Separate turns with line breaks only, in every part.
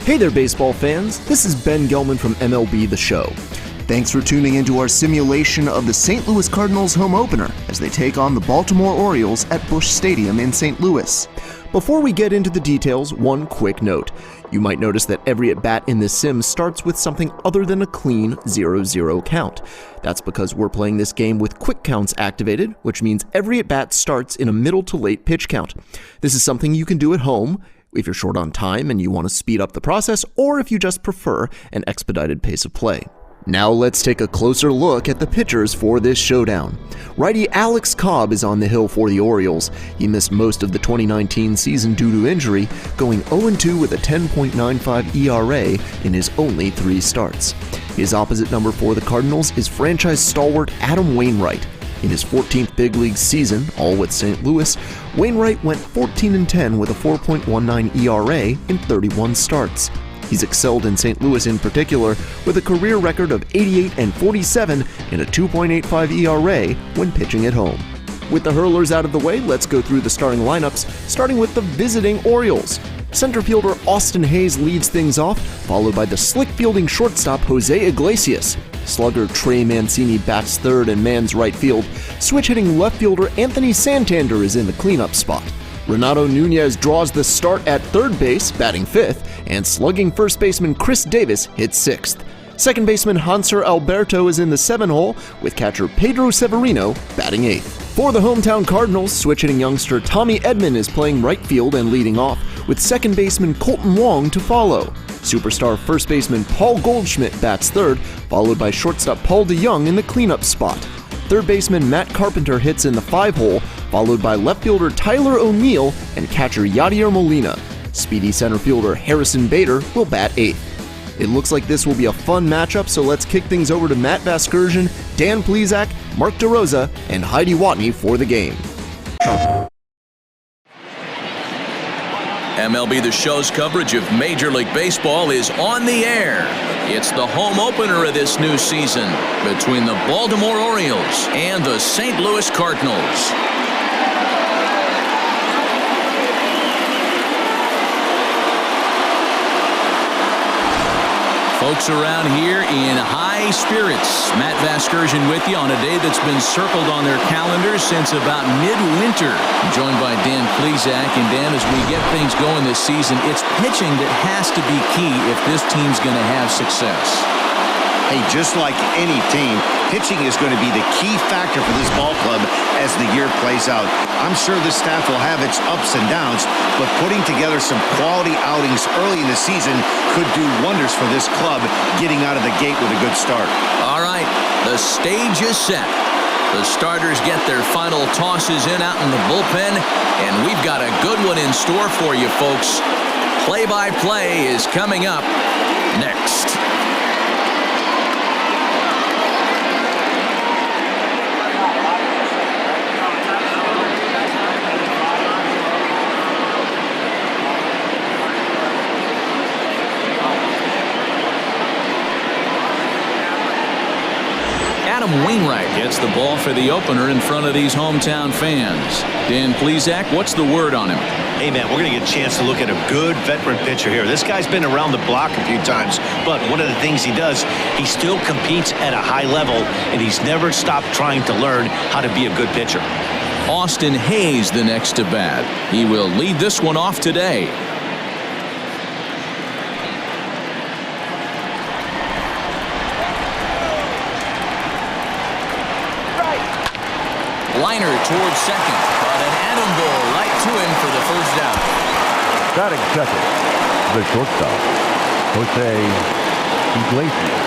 Hey there, baseball fans. This is Ben Gelman from MLB The Show. Thanks for tuning into our simulation of the St. Louis Cardinals home opener as they take on the Baltimore Orioles at Busch Stadium in St. Louis. Before we get into the details, one quick note. You might notice that every at-bat in this sim starts with something other than a clean 0-0 count. That's because we're playing this game with quick counts activated, which means every at-bat starts in a middle to late pitch count. This is something you can do at home if you're short on time and you want to speed up the process, or if you just prefer an expedited pace of play. Now let's take a closer look at the pitchers for this showdown. Righty Alex Cobb is on the hill for the Orioles. He missed most of the 2019 season due to injury, going 0-2 with a 10.95 ERA in his only 3 starts. His opposite number for the Cardinals is franchise stalwart Adam Wainwright. In his 14th big league season, all with St. Louis, Wainwright went 14-10 with a 4.19 ERA in 31 starts. He's excelled in St. Louis in particular, with a career record of 88-47 and a 2.85 ERA when pitching at home. With the hurlers out of the way, let's go through the starting lineups, starting with the visiting Orioles. Center fielder Austin Hayes leads things off, followed by the slick fielding shortstop Jose Iglesias. Slugger Trey Mancini bats third and mans right field. Switch-hitting left fielder Anthony Santander is in the cleanup spot. Renato Nunez draws the start at third base, batting fifth, and slugging first baseman Chris Davis hits sixth. Second baseman Hanser Alberto is in the 7 hole, with catcher Pedro Severino batting eighth. For the hometown Cardinals, switch-hitting youngster Tommy Edman is playing right field and leading off, with second baseman Colton Wong to follow. Superstar first baseman Paul Goldschmidt bats third, followed by shortstop Paul DeJong in the cleanup spot. Third baseman Matt Carpenter hits in the 5 hole, followed by left fielder Tyler O'Neill and catcher Yadier Molina. Speedy center fielder Harrison Bader will bat 8th. It looks like this will be a fun matchup, so let's kick things over to Matt Vasgersian, Dan Plesac, Mark DeRosa, and Heidi Watney for the game.
MLB The Show's coverage of Major League Baseball is on the air. It's the home opener of this new season between the Baltimore Orioles and the St. Louis Cardinals. Folks around here in high spirits. Matt Vasgersian with you on a day that's been circled on their calendars since about midwinter. Joined by Dan Plesac. And Dan, as we get things going this season, it's pitching that has to be key if this team's going to have success.
Hey, just like any team, pitching is going to be the key factor for this ball club as the year plays out. I'm sure the staff will have its ups and downs, but putting together some quality outings early in the season could do wonders for this club getting out of the gate with a good start. All right, the stage is set. The starters get their final tosses in out in the bullpen, and we've got a good one in store for you, folks. Play-by-play is coming up next. Adam Wainwright gets the ball for the opener in front of these hometown fans. Dan Plesac, what's the word on him?
Hey, man, we're going to get a chance to look at a good veteran pitcher here. This guy's been around the block a few times, but one of the things he does, he still competes at a high level, and he's never stopped trying to learn how to be a good pitcher.
Austin Hayes the next to bat. He will lead this one off today. Liner towards second, but an atom ball right to him for the first down.
Batting second, the shortstop, Jose Iglesias.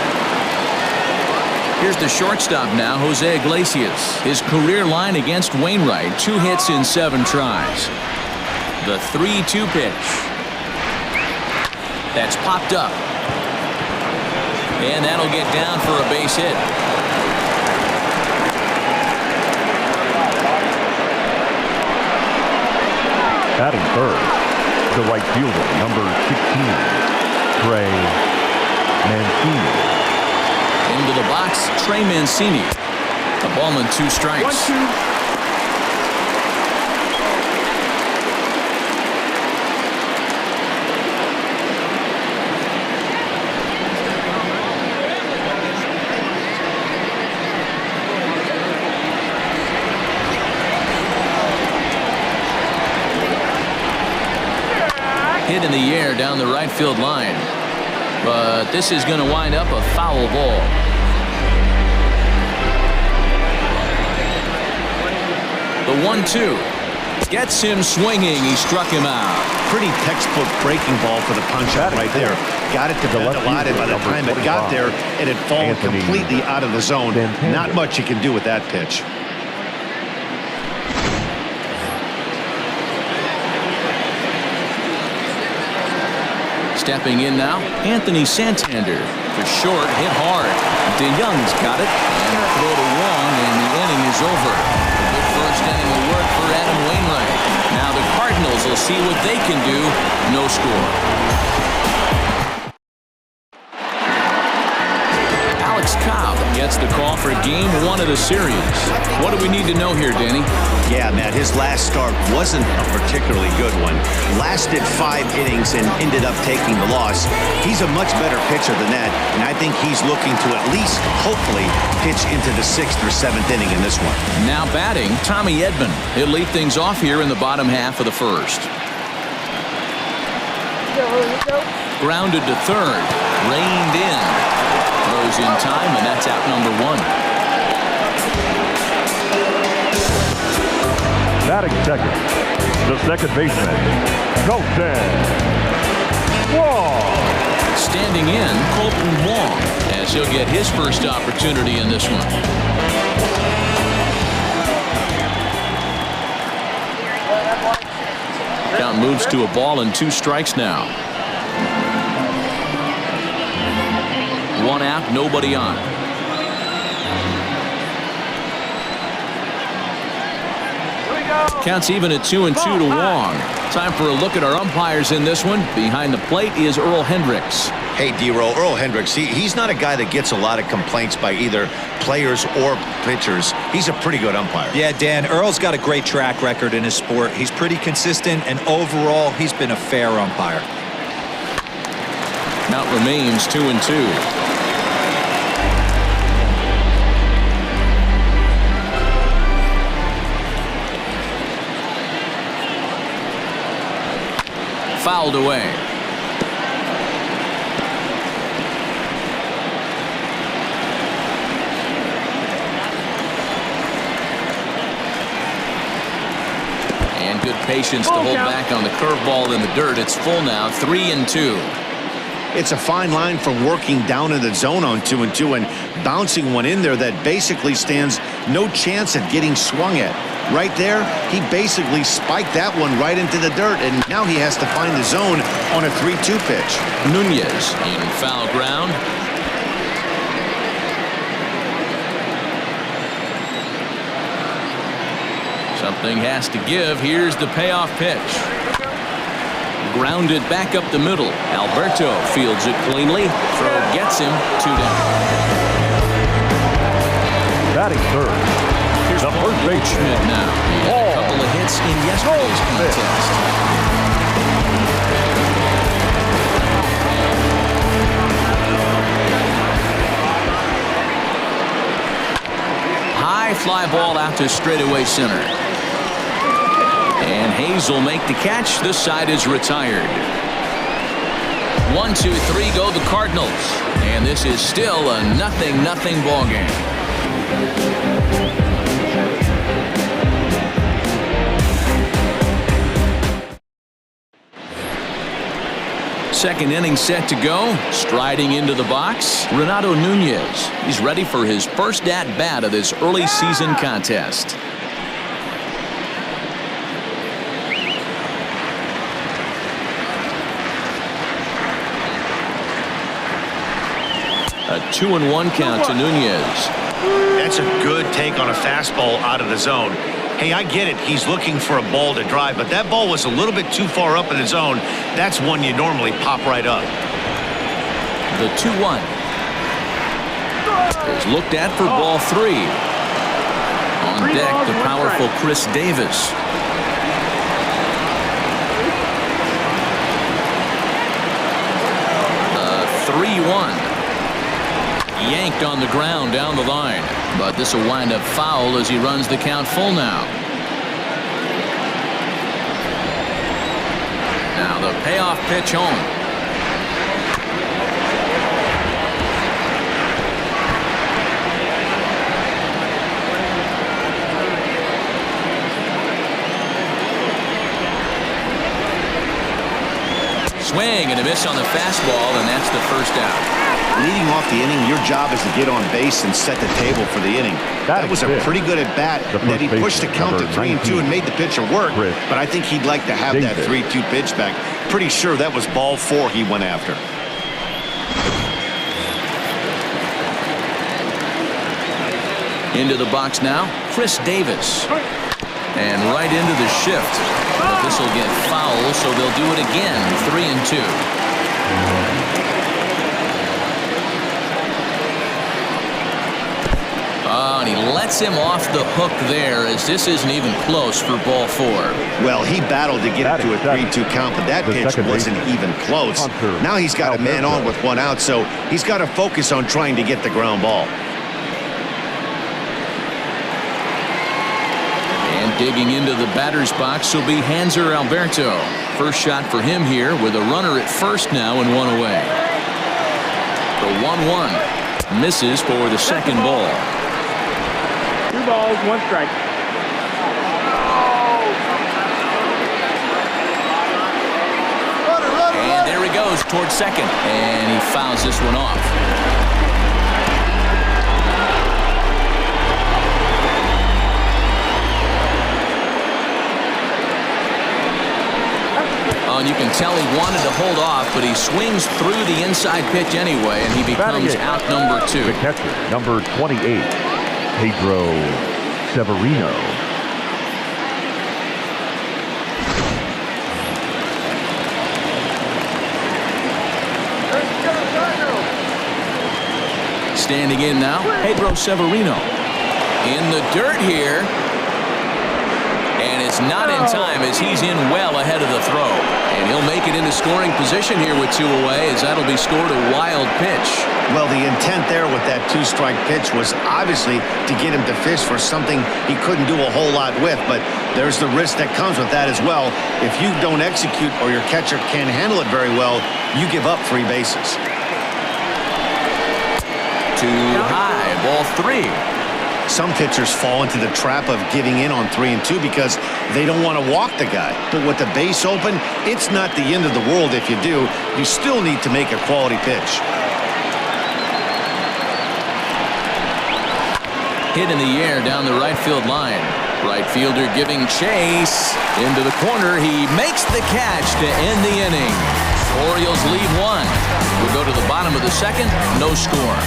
Here's the shortstop now, Jose Iglesias. His career line against Wainwright, 2 hits in 7 tries. The 3-2 pitch. That's popped up. And that'll get down for a base hit.
Batting third, the right fielder, number 16, Trey Mancini.
Into the box, Trey Mancini. A ball and 2 strikes.
1-2.
hit in the air down the right field line. But this is going to wind up a foul ball. The 1-2 gets him swinging. He struck him out.
Pretty textbook breaking ball for the punch-out right there. Got it to bend a lot, and by the time it got there, it had fallen completely out of the zone. Not much you can do with that pitch.
Stepping in now, Anthony Santander. For short, hit hard. DeYoung's got it. And a throw to Wong, and the inning is over. A good first inning of work for Adam Wainwright. Now the Cardinals will see what they can do. No score. Alex Cobb gets the call for Game 1 of the series. What do we need to know here, Danny?
Yeah, Matt, his last start wasn't a particularly good one. Lasted 5 innings and ended up taking the loss. He's a much better pitcher than that, and I think he's looking to at least, hopefully, pitch into the 6th or 7th inning in this one.
Now batting, Tommy Edman. He'll lead things off here in the bottom half of the first. Grounded to third. Reined in. Throws in time, and that's out number 1.
Batting second, the second baseman, Colton Wong.
Standing in, Colton Wong, as he'll get his first opportunity in this one. Count moves to a ball and 2 strikes now. 1 out, nobody on. Counts even at 2-2 to Wong. Time for a look at our umpires in this one. Behind the plate is Earl Hendricks.
Hey, D-Roll, Earl Hendricks, he's not a guy that gets a lot of complaints by either players or pitchers. He's a pretty good umpire.
Yeah, Dan, Earl's got a great track record in his sport. He's pretty consistent, and overall, he's been a fair umpire.
Count remains 2-2. Fouled away. And good patience to hold back on the curveball in the dirt. It's full now, 3-2.
It's a fine line from working down in the zone on 2-2 and bouncing one in there that basically stands no chance at getting swung at. Right there, he basically spiked that one right into the dirt, and now he has to find the zone on a 3-2 pitch.
Nunez in foul ground. Something has to give. Here's the payoff pitch. Grounded back up the middle. Alberto fields it cleanly. Throw gets him 2 down.
Batting third, the first baseman
now. He had a couple of hits in yesterday's contest. High fly ball out to straightaway center. And Hayes will make the catch. This side is retired. 1, 2, 3 go the Cardinals. And this is still a 0-0 ball game. Second inning set to go. Striding into the box, Renato Nunez. He's ready for his first at-bat of this early season contest. A 2-1 count to Nunez.
That's a good take on a fastball out of the zone. Hey, I get it. He's looking for a ball to drive, but that ball was a little bit too far up in the zone. That's one you normally pop right up.
The 2-1 is looked at for ball 3. On deck, the powerful Chris Davis. The 3-1. Yanked on the ground down the line, but this will wind up foul as he runs the count full now. Now the payoff pitch home. Swing and a miss on the fastball, and that's the first out.
Leading off the inning, your job is to get on base and set the table for the inning. That was a pretty good at bat. That he pushed the count to 3-2 and made the pitcher work. But I think he'd like to have that 3-2 pitch back. Pretty sure that was ball 4 he went after.
Into the box now, Chris Davis. And right into the shift. But this will get foul, so they'll do it again. 3-2. And he lets him off the hook there, as this isn't even close for ball 4.
Well, he battled to get it to a 3-2 count, but that pitch wasn't even close. Now he's got a man on with 1 out, so he's got to focus on trying to get the ground ball.
Digging into the batter's box will be Hanser Alberto. First shot for him here with a runner at first now and 1 away. The 1-1 misses for the second ball.
2 balls, 1 strike.
And there he goes towards second, and he fouls this one off. And you can tell he wanted to hold off, but he swings through the inside pitch anyway, and he becomes out number 2.
The catcher, number 28, Pedro Severino.
Standing in now, Pedro Severino. In the dirt here. And it's not in time, as he's in well ahead of the throw. And he'll make it into scoring position here with 2 away, as that'll be scored a wild pitch.
Well, the intent there with that 2-strike pitch was obviously to get him to fish for something he couldn't do a whole lot with. But there's the risk that comes with that as well. If you don't execute or your catcher can't handle it very well, you give up 3 bases.
Too high, ball 3.
Some pitchers fall into the trap of giving in on 3-2 because they don't want to walk the guy. But with the base open, it's not the end of the world if you do. You still need to make a quality pitch.
Hit in the air down the right field line. Right fielder giving chase. Into the corner, he makes the catch to end the inning. Orioles lead 1. We'll go to the bottom of the second, no score.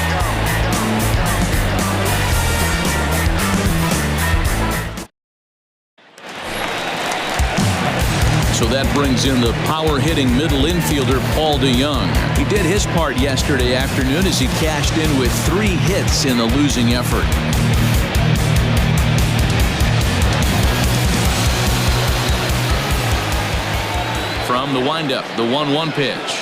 So that brings in the power-hitting middle infielder Paul DeYoung. He did his part yesterday afternoon as he cashed in with 3 hits in the losing effort. From the windup, the 1-1 pitch.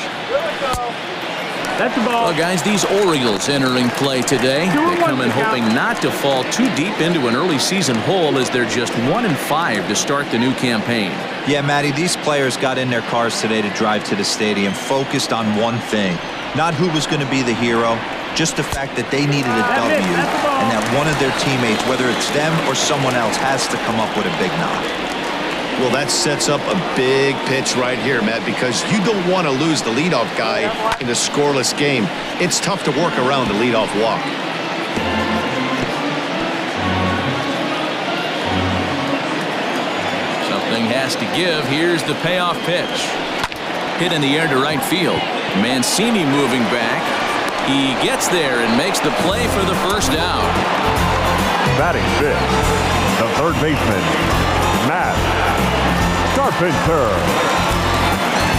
That's the ball.
Well, guys, these Orioles entering play today. They come in hoping not to fall too deep into an early season hole, as they're just 1-5 to start the new campaign.
Yeah, Matty, these players got in their cars today to drive to the stadium focused on one thing. Not who was going to be the hero, just the fact that they needed a W, and that one of their teammates, whether it's them or someone else, has to come up with a big knock.
Well, that sets up a big pitch right here, Matt, because you don't want to lose the leadoff guy in a scoreless game. It's tough to work around the leadoff walk.
Something has to give. Here's the payoff pitch. Hit in the air to right field. Mancini moving back. He gets there and makes the play for the first out.
Batting 5th, the third baseman, Matt Carpenter.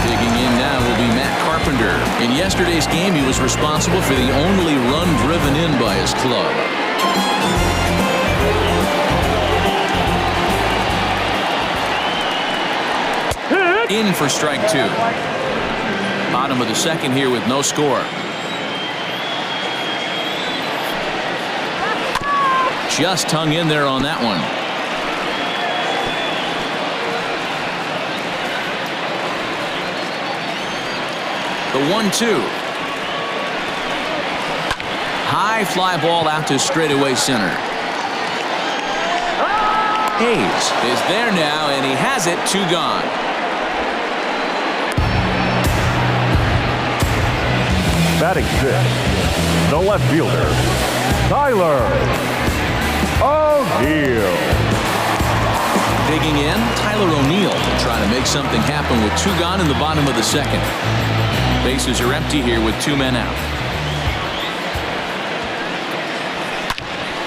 Digging in now will be Matt Carpenter. In yesterday's game, he was responsible for the only run driven in by his club. In for strike 2. Bottom of the second here with no score. Just hung in there on that one. The 1-2. High fly ball out to straightaway center. Hayes is there now, and he has it. 2 gone.
Batting 6, the left fielder, Tyler O'Neill.
Digging in, Tyler O'Neill trying to make something happen with 2 gone in the bottom of the second. Bases are empty here with 2 men out.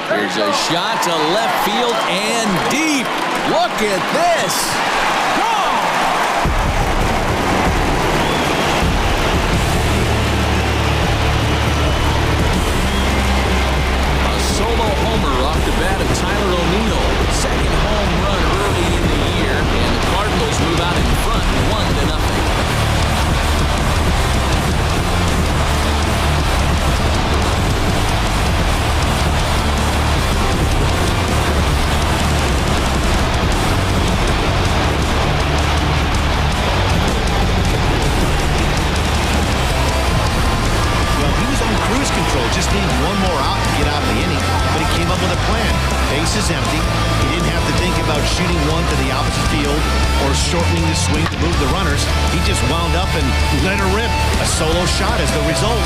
Here's a shot to left field and deep. Look at this. Gone! A solo homer off the bat of Tyler O'Neill. Second home run early in the year, and the Cardinals move out in front 1-0.
Just needed one more out to get out of the inning, but he came up with a plan. Bases empty. He didn't have to think about shooting one to the opposite field or shortening the swing to move the runners. He just wound up and let her rip. A solo shot is the result.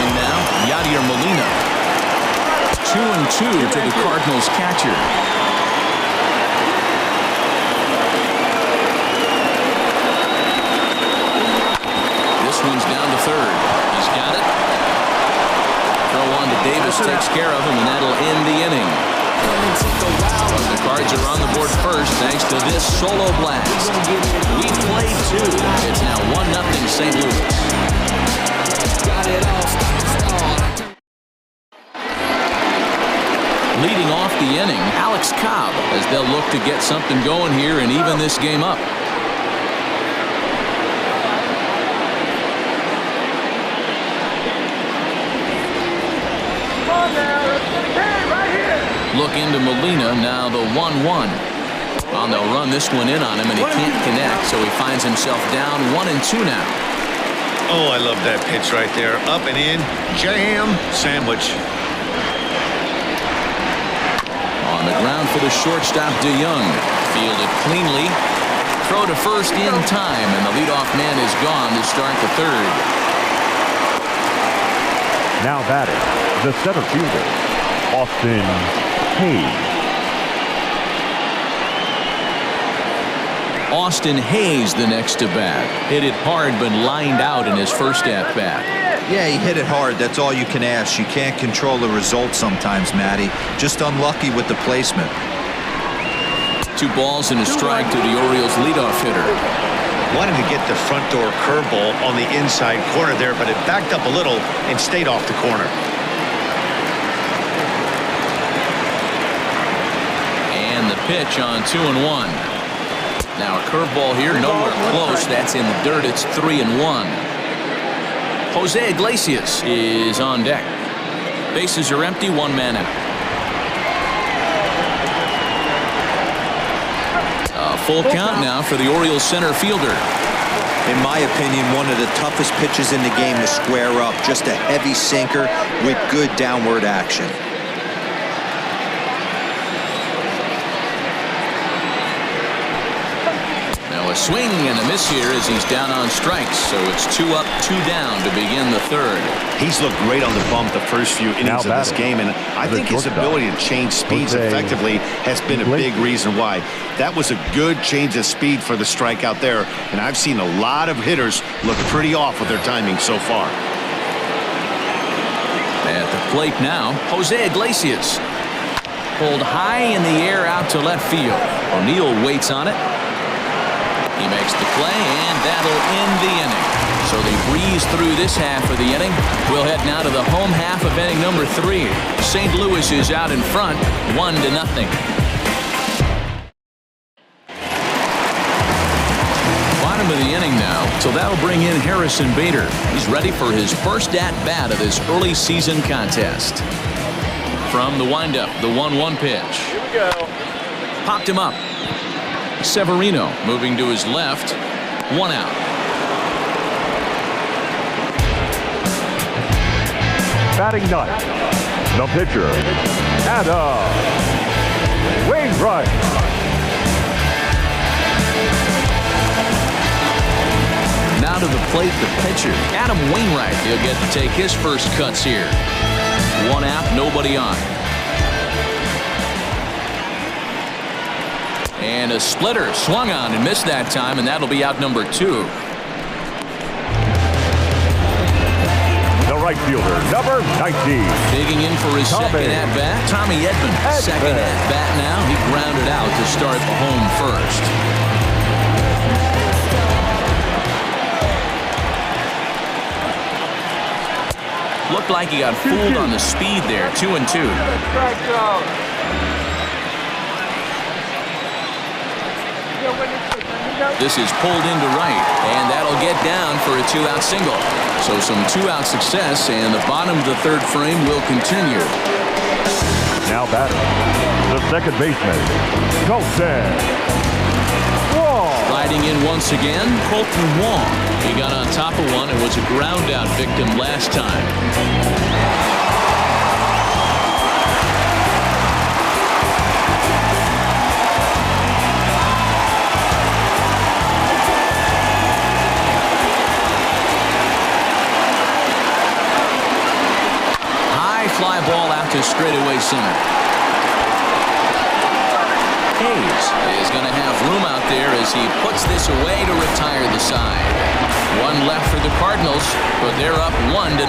And now, Yadier Molina. 2-2 to the Cardinals catcher. One's down to third. He's got it. Throw on to Davis takes care of him, and that'll end the inning. The Cards are on the board first thanks to this solo blast. We played 2. It's now 1-0 St. Louis. Leading off the inning, Alex Cobb, as they'll look to get something going here and even this game up. Look into Molina, now the 1-1. Well, they'll run this one in on him, and he can't connect, so he finds himself down 1-2 now.
Oh, I love that pitch right there. Up and in, jam, sandwich.
On the ground for the shortstop, DeYoung. Fielded cleanly. Throw to first in time, and the leadoff man is gone to start the third.
Now batting, the center fielder, Austin Hayes.
Austin Hayes the next to bat. Hit it hard but lined out in his first at-bat.
Yeah, he hit it hard. That's all you can ask. You can't control the result sometimes, Matty. Just unlucky with the placement.
2 balls and a strike to the Orioles leadoff hitter.
Wanted to get the front door curveball on the inside corner there, but it backed up a little and stayed off the corner.
Pitch on 2-1. Now a curveball here, nowhere close. That's in the dirt. It's 3-1. Jose Iglesias is on deck. Bases are empty, 1 man out. A full count now for the Orioles center fielder.
In my opinion, one of the toughest pitches in the game to square up. Just a heavy sinker with good downward action.
Swing and a miss here as he's down on strikes, so it's 2 up, 2 down to begin the third.
He's looked great on the bump the first few innings of this game, and I think his ability to change speeds effectively has been a big reason why. That was a good change of speed for the strikeout there, and I've seen a lot of hitters look pretty off with their timing so far.
At the plate now, Jose Iglesias. Pulled high in the air out to left field. O'Neill waits on it. He makes the play, and that'll end the inning. So they breeze through this half of the inning. We'll head now to the home half of inning number 3. St. Louis is out in front, 1-0. Bottom of the inning now, so that'll bring in Harrison Bader. He's ready for his first at-bat of this early season contest. From the windup, the 1-1 pitch.
Here we go.
Popped him up. Severino moving to his left. 1 out.
Batting ninth, the pitcher, Adam Wainwright.
Now to the plate, the pitcher, Adam Wainwright. He'll get to take his first cuts here. 1 out, nobody on. And a splitter swung on and missed that time, and that'll be out number 2.
The right fielder, number 19.
Digging in for his second at-bat, Tommy Edman. Second at-bat now. He grounded out to start the home first. Looked like he got fooled on the speed there. 2-2. This is pulled into right, and that'll get down for a 2-out single. So some 2-out success, and the bottom of the third frame will continue.
Now batting, the second baseman, Colton Wong.
Riding in once again, Colton Wong. He got on top of one and was a ground out victim last time. Fly ball out to straightaway center. Hayes is going to have room out there as he puts this away to retire the side. 1 left for the Cardinals, but they're up 1-0.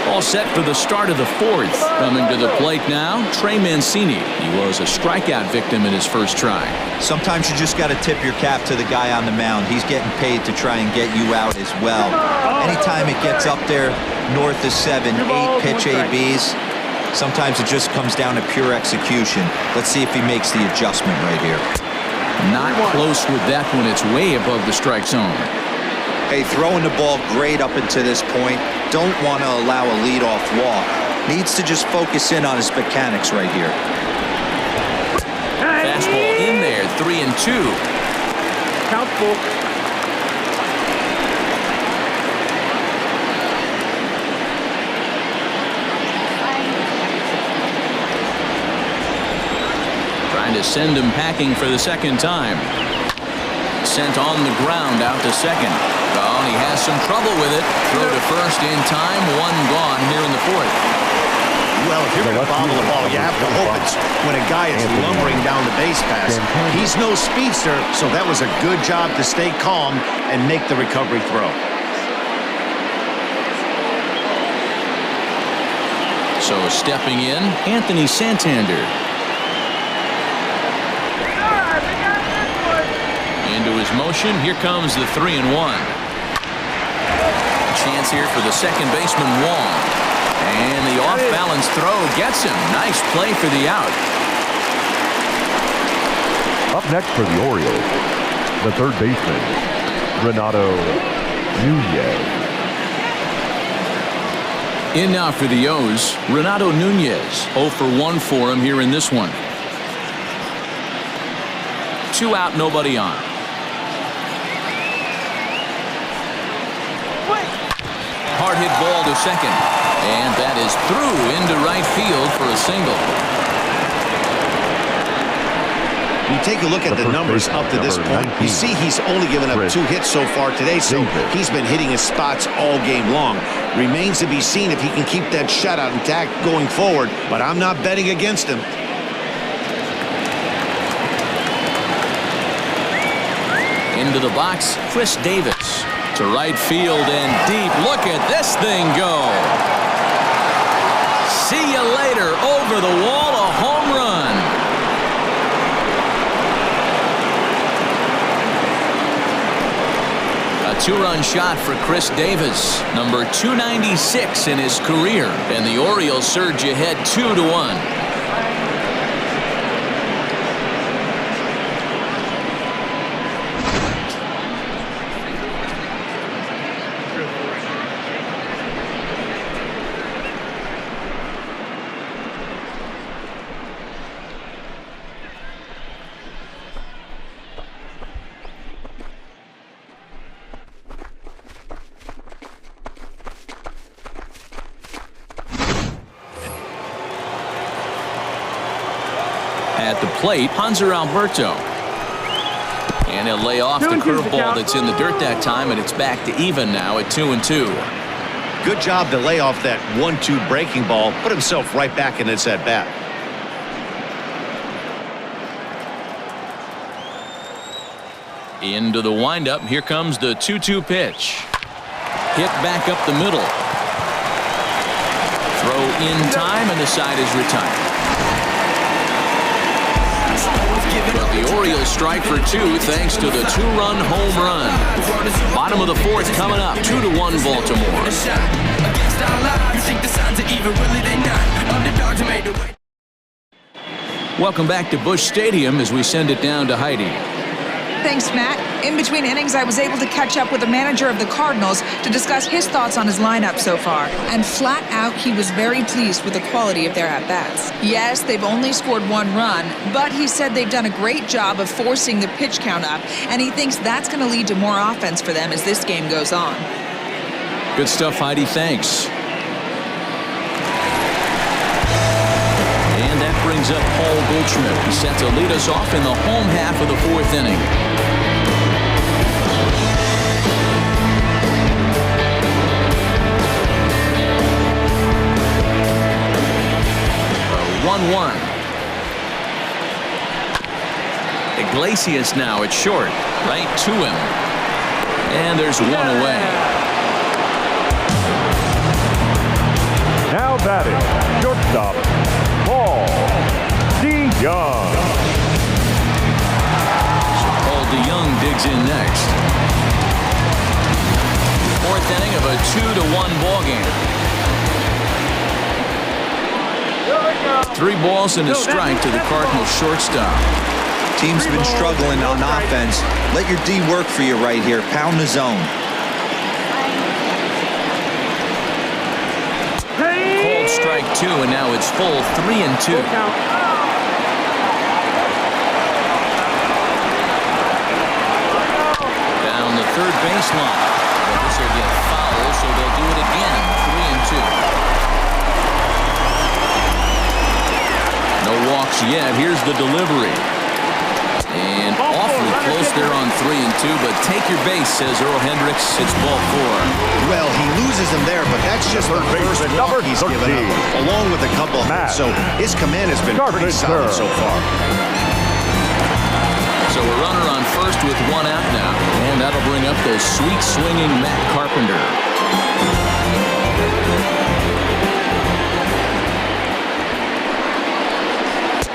All set for the start of the 4th. Coming to the plate now, Trey Mancini. He was a strikeout victim in his first try.
Sometimes you just got to tip your cap to the guy on the mound. He's getting paid to try and get you out as well. Anytime it gets up there north of 7, 8 pitch ABs, sometimes it just comes down to pure execution. Let's see if he makes the adjustment right here.
Not close with that one. It's way above the strike zone.
Hey, throwing the ball great up until this point. Don't want to allow a leadoff walk. Needs to just focus in on his mechanics right here.
Fastball in there, 3-2.
Count full.
Trying to send him packing for the second time. Sent on the ground out to second. Oh, and he has some trouble with it. Throw to first in time. 1 gone here in the 4th.
Well, if you're going to bobble the ball, you have to hope it's when a guy is lumbering down the base pass. He's no speedster, so that was a good job to stay calm and make the recovery throw.
So stepping in, Anthony Santander. Into his motion. Here comes the 3-1. Chance here for the second baseman, Wong. And the off-balance throw gets him. Nice play for the out.
Up next for the Orioles, the third baseman, Renato Nunez.
In now for the O's, Renato Nunez. 0 for 1 for him here in this one. 2 out, nobody on. Hard hit ball to second. And that is through into right field for a single.
You take a look at the numbers up to this point. You see he's only given up 2 hits so far today, so he's been hitting his spots all game long. Remains to be seen if he can keep that shutout intact going forward, but I'm not betting against him.
Into the box, Chris Davis. To right field and deep. Look at this thing go. See you later. Over the wall, a home run. A 2-run shot for Chris Davis, number 296 in his career, and the Orioles surge ahead 2-1. At the plate, Hanser Alberto. And he'll lay off the curveball that's in the dirt that time, and it's back to even now at 2-2.
Good job to lay off that 1-2 breaking ball, put himself right back in its at-bat.
Into the windup. Here comes the 2-2 pitch. Hit back up the middle. Throw in time, and the side is retired. But the Orioles strike for 2 thanks to the 2-run home run. Bottom of the 4th coming up. 2-1 Baltimore. Welcome back to Busch Stadium as we send it down to Heidi.
Thanks, Matt. In between innings, I was able to catch up with the manager of the Cardinals to discuss his thoughts on his lineup so far. And flat out, he was very pleased with the quality of their at-bats. Yes, they've only scored 1 run, but he said they've done a great job of forcing the pitch count up, and he thinks that's going to lead to more offense for them as this game goes on.
Good stuff, Heidi. Thanks. And that brings up Paul Goldschmidt. He's set to lead us off in the home half of the 4th inning. 1-1. Iglesias now at short. Right to him. And there's 1 away.
Now batting, shortstop, Paul DeYoung.
Paul DeYoung digs in next. 4th inning of a 2-1 ball game. 3 balls and a strike to the Cardinals shortstop.
Team's been struggling on offense. Let your D work for you right here. Pound the zone.
Called strike 2, and now it's full 3-2. Down the third baseline. But this will get foul, so they'll do it again. 3-2. No walks yet. Here's the delivery. And awfully close there on 3-2, but take your base, says Earl Hendricks. It's ball 4.
Well, he loses him there, but that's just the first walk he's given up, along with a couple of hits. So his command has been pretty solid so far.
So a runner on first with 1 out now, and that'll bring up the sweet swinging Matt Carpenter.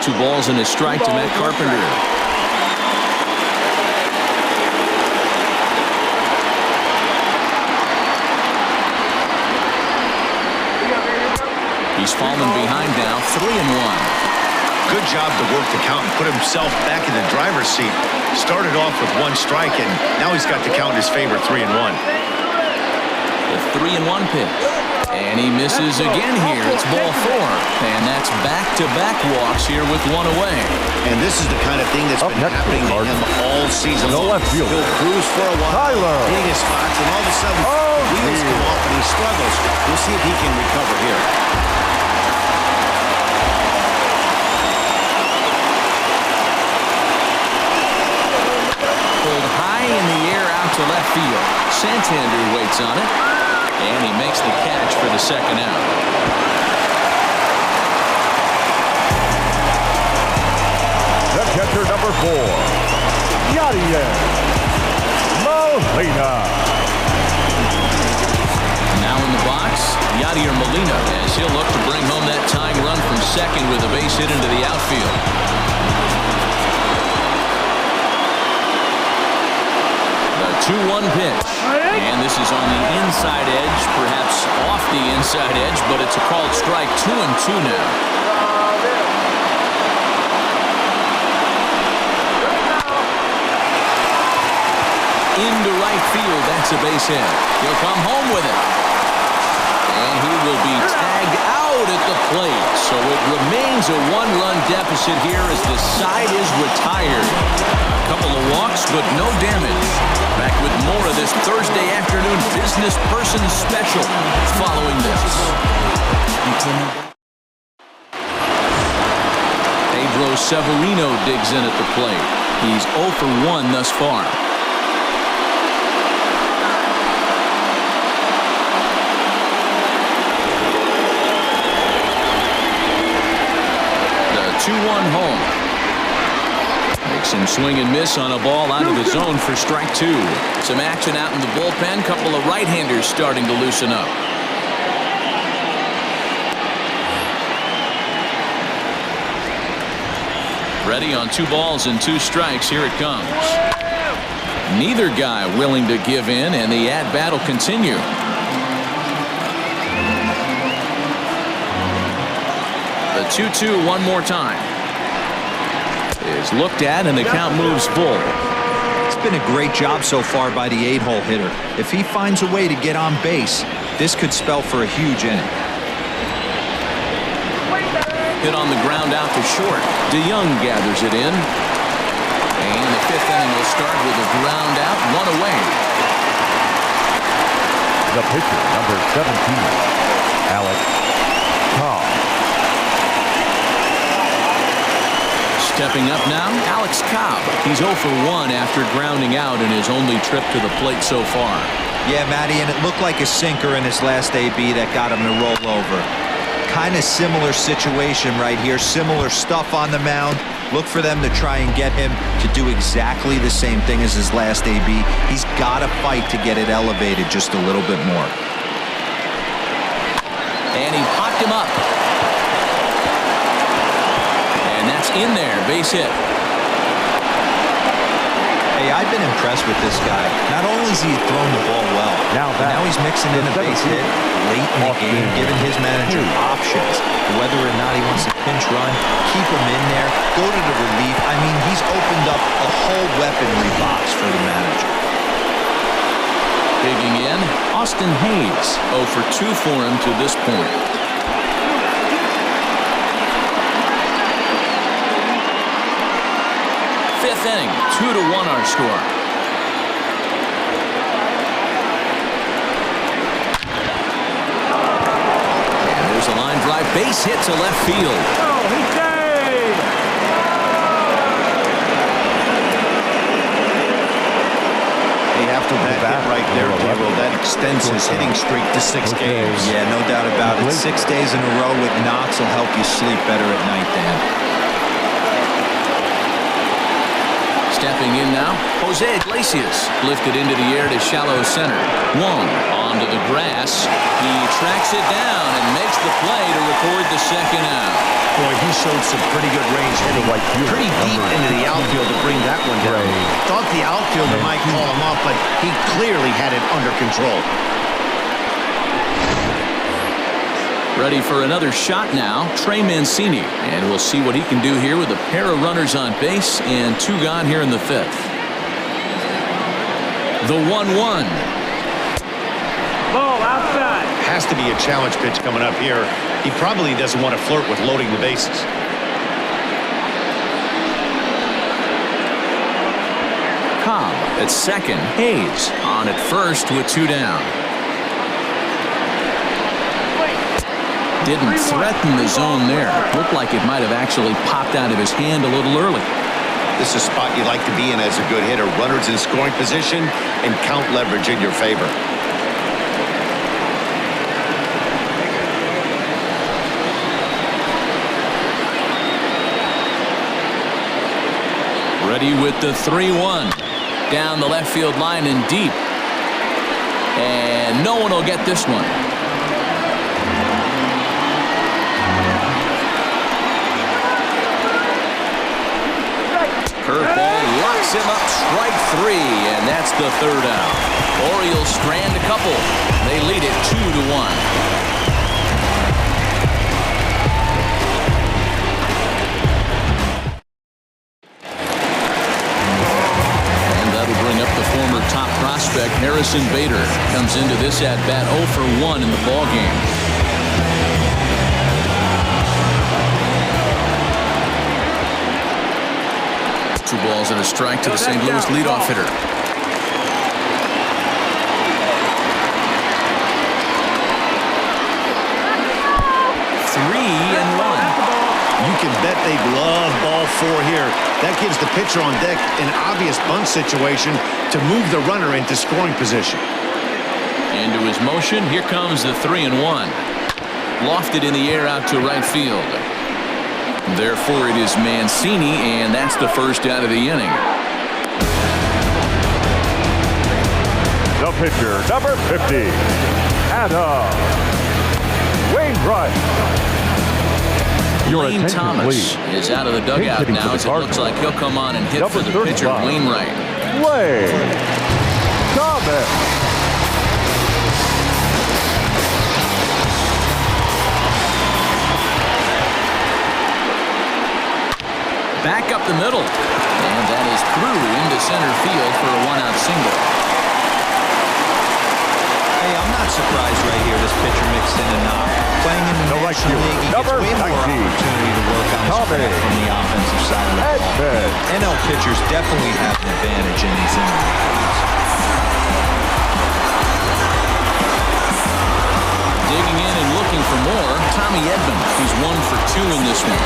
Two balls and a strike to Matt Carpenter. He's fallen behind now, 3-1.
Good job to work the count and put himself back in the driver's seat. Started off with 1 strike, and now he's got the count in his favor, 3-1.
The 3-1 pitch. And he misses again here. It's ball 4. And that's back-to-back walks here with 1 away.
And this is the kind of thing that's been happening to him all season long. He'll cruise for a while, hitting his spots, and all of a sudden, the wheels come off and he struggles. We'll see if he can recover here.
Pulled high in the air out to left field. Santander waits on it. And he makes the catch for the 2nd out.
The catcher, number 4, Yadier Molina.
Now in the box, Yadier Molina, as he'll look to bring home that tying run from second with a base hit into the outfield. The 2-1 pitch. And this is on the inside edge, perhaps off the inside edge, but it's a called strike. 2-2 now. Into right field, that's a base hit. He'll come home with it. And he will be tagged out at the plate. So it remains a 1-run deficit here as the side is retired. A couple of walks, but no damage. Back with more of this Thursday afternoon business person special following this. A Pedro Severino digs in at the plate. He's 0 for 1 thus far. The 2-1 home. Makes him swing and miss on a ball out of his zone for strike 2. Some action out in the bullpen. Couple of right-handers starting to loosen up. Ready on 2 balls and 2 strikes. Here it comes. Neither guy willing to give in, and the at-bat will continue. The 2-2 one more time. Is looked at, and the count moves full.
It's been a great job so far by the 8-hole hitter. If he finds a way to get on base, this could spell for a huge inning.
Hit on the ground out to short. DeYoung gathers it in. And the 5th inning will start with a ground out, 1 away.
The pitcher, number 17, Alex Cobb.
Stepping up now, Alex Cobb. He's 0 for 1 after grounding out in his only trip to the plate so far.
Yeah, Matty, and it looked like a sinker in his last AB that got him to roll over. Kind of similar situation right here. Similar stuff on the mound. Look for them to try and get him to do exactly the same thing as his last AB. He's got to fight to get it elevated just a little bit more.
And he popped him up. And that's in there. Base hit.
Hey, I've been impressed with this guy. Not only has he thrown the ball well, now he's mixing in a base hit late in the game, giving his manager options. Whether or not he wants to pinch run, keep him in there, go to the relief. I mean, he's opened up a whole weaponry box for the manager.
Digging in, Austin Hayes. 0 for 2 for him to this point. Fifth inning, 2-1 our score. And there's a line drive, base hit to left field.
Oh, he's saved!
They have to back it right there, Gabriel. That extends his hitting streak to 6 games.
Yeah, no doubt about it. 6 days in a row with knocks will help you sleep better at night, Dan.
Stepping in now, Jose Iglesias lifted into the air to shallow center. Wong onto the grass. He tracks it down and makes the play to record the second out.
Boy, he showed some pretty good range hitting. Pretty deep into the outfield to bring that one down. Thought the outfielder might call him up, but he clearly had it under control.
Ready for another shot now, Trey Mancini. And we'll see what he can do here with a pair of runners on base and 2 gone here in the 5th. The 1-1.
Ball outside.
Has to be a challenge pitch coming up here. He probably doesn't want to flirt with loading the bases.
Cobb at second. Hayes on at first with 2 down. Didn't threaten the zone there. Looked like it might have actually popped out of his hand a little early.
This is a spot you like to be in as a good hitter. Runners in scoring position and count leverage in your favor.
Ready with the 3-1. Down the left field line and deep. And no one will get this one. Curveball locks him up, strike 3, and that's the 3rd out. Orioles strand a couple. They lead it 2-1. And that'll bring up the former top prospect Harrison Bader. Comes into this at-bat 0 for 1 in the ballgame. 2 balls and a strike to the St. Louis leadoff hitter. 3-1.
You can bet bet they'd love ball 4 here. That gives the pitcher on deck an obvious bunt situation to move the runner into scoring position.
Into his motion, here comes the 3-1. Lofted in the air out to right field. Therefore, it is Mancini, and that's the first out of the inning.
The pitcher, number 50, Adam Wainwright.
Lane Thomas is out of the dugout now, as it looks like he'll come on and hit for the pitcher, Wainwright.
Lane Thomas.
Back up the middle, and that is through into center field for a 1-out single.
Hey, I'm not surprised right here this pitcher mixed in a knock. Playing in the National League, he gets way more opportunity to work on his craft from the offensive side of the ball. NL pitchers definitely have an advantage in these innings.
Digging in and looking for more, Tommy Edman. He's 1 for 2 in this one.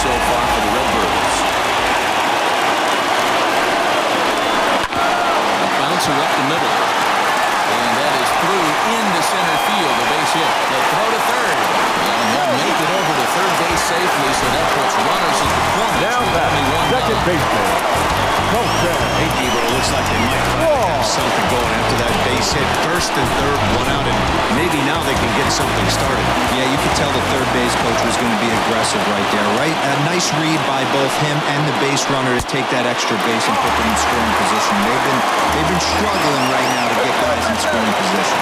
So far for the Redbirds. A bouncer up the middle. And that is through into center field. A base hit. They'll throw to third. And they'll make it over to third base safely, so that puts runners at the corner.
Now that second baseman.
Hey, Debo, it looks like they might have something going after that base hit. First and third, 1 out, and maybe now they can get something started.
Yeah, you could tell the third base coach was going to be aggressive right there, right? A nice read by both him and the base runner to take that extra base and put them in scoring position. They've been struggling right now to get guys in scoring position.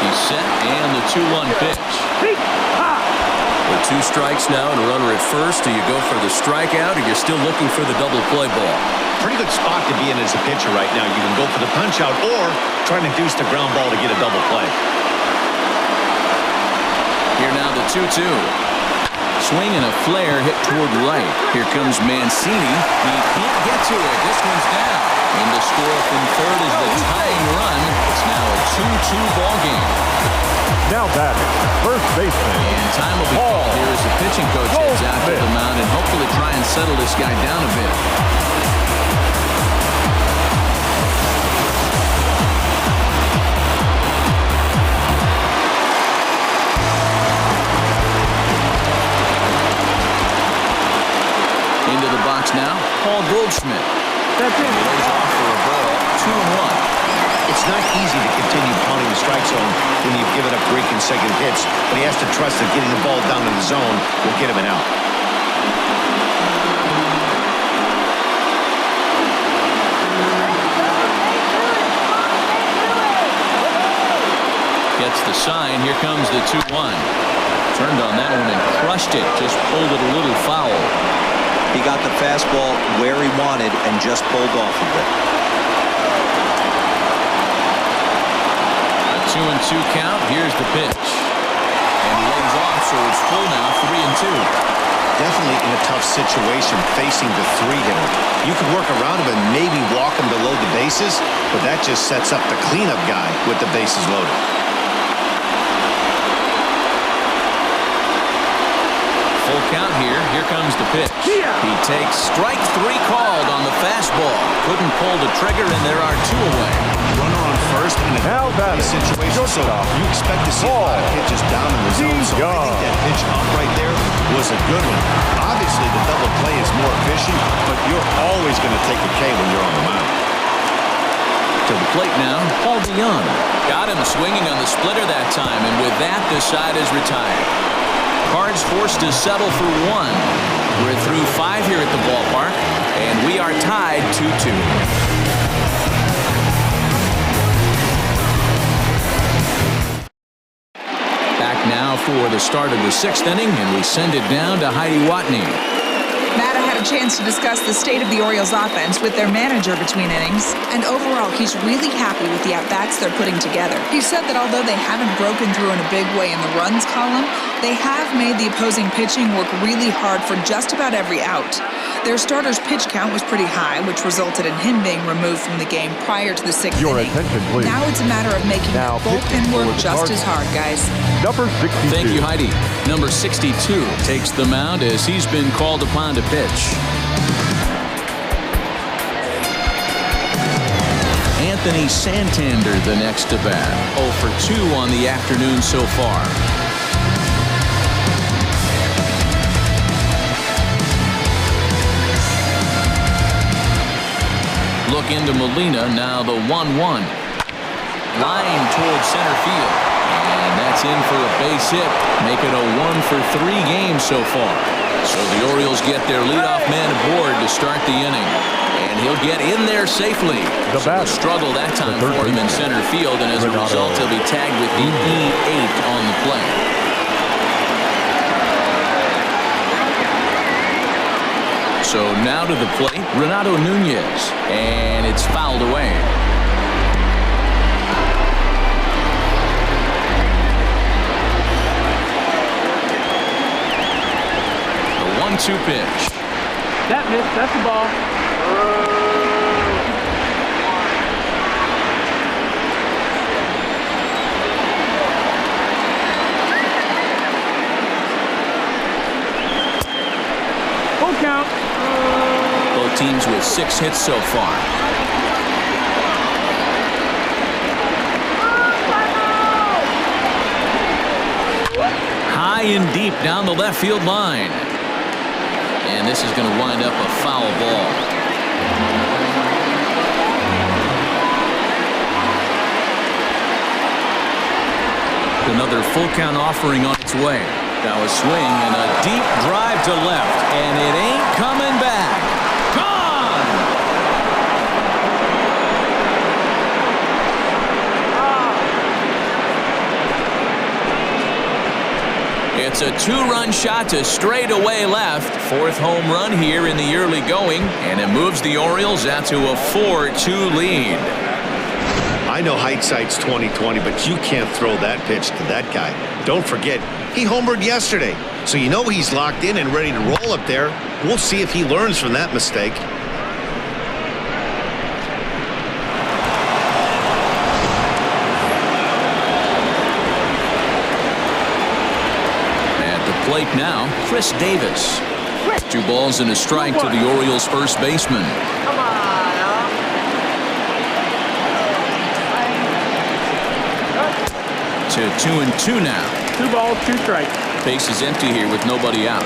He's set, and the 2-1 pitch. With 2 strikes now and a runner at first. Do you go for the strikeout, or you're still looking for the double play ball?
Pretty good spot to be in as a pitcher right now. You can go for the punch out or try to induce the ground ball to get a double play.
Here now the 2-2. Swing and a flare hit toward right. Here comes Mancini. He can't get to it. This one's down. And the score from third is the tying run. It's now a 2-2 ball game.
Now batting, first baseman.
And time will be called here as the pitching coach heads out to the mound and hopefully try and settle this guy down a bit. Into the box now, Paul Goldschmidt.
That's it.
Lays off for a ball, 2-1.
It's not easy to continue pounding the strike zone when you've given up great consecutive hits, but he has to trust that getting the ball down in the zone will get him an out.
Gets the sign. Here comes the 2-1. Turned on that one and crushed it. Just pulled it a little foul.
He got the fastball where he wanted and just pulled off of it.
2-2 count. Here's the pitch. And he lays off, so it's full now, 3-2.
Definitely in a tough situation facing the 3-hitter. You could work around him and maybe walk him to load the bases, but that just sets up the cleanup guy with the bases loaded.
Full count here. Here comes the pitch. He takes strike 3 called on the fastball. Couldn't pull the trigger, and there are 2 away.
Runner on first in a
now that
situation, so you expect to see a lot of pitches down in the zone. So I think that pitch up right there was a good one. Obviously, the double play is more efficient, but you're always going to take a K when you're on the mound.
To the plate now, Paul DeYoung. Got him swinging on the splitter that time, and with that, the side is retired. Cards forced to settle for 1. We're through 5 here at the ballpark, and we are tied 2-2. Back now for the start of the 6th inning, and we send it down to Heidi Watney.
Matt, I had a chance to discuss the state of the Orioles offense with their manager between innings, and overall, he's really happy with the at-bats they're putting together. He said that although they haven't broken through in a big way in the runs column, They have made the opposing pitching work really hard for just about every out. Their starter's pitch count was pretty high, which resulted in him being removed from the game prior to the 6th
Your
inning.
attention, please.
Now it's a matter of making
Now
bullpen work just as hard, guys.
Number 62.
Thank you, Heidi. Number 62 takes the mound as he's been called upon to pitch. Anthony Santander, the next to bat. 0 for 2 on the afternoon so far. Look into Molina, now the 1-1. Line towards center field. And that's in for a base hit, making a 1 for 3 game so far. So the Orioles get their leadoff man aboard to start the inning. And he'll get in there safely.
The batter,
struggle that time for him in center field, and as a result, he'll be tagged with the E8 on the play. So now to the plate, Renato Nunez, and it's fouled away. The 1-2 pitch.
That missed. That's the ball. Full count.
Both teams with 6 hits so far. High and deep down the left field line. And this is going to wind up a foul ball. Another full count offering on its way. Now a swing and a deep drive to left, and it ain't coming back. Gone! It's a 2-run shot to straightaway left. 4th home run here in the early going, and it moves the Orioles out to a 4-2 lead.
I know hindsight's 20/20, but you can't throw that pitch to that guy. Don't forget, he homered yesterday, so you know he's locked in and ready to roll up there. We'll see if he learns from that mistake.
At the plate now, Chris Davis. 2 balls and a strike to the Orioles' first baseman.
Come on.
To 2-2 now.
2 balls, 2 strikes.
Base is empty here with nobody out.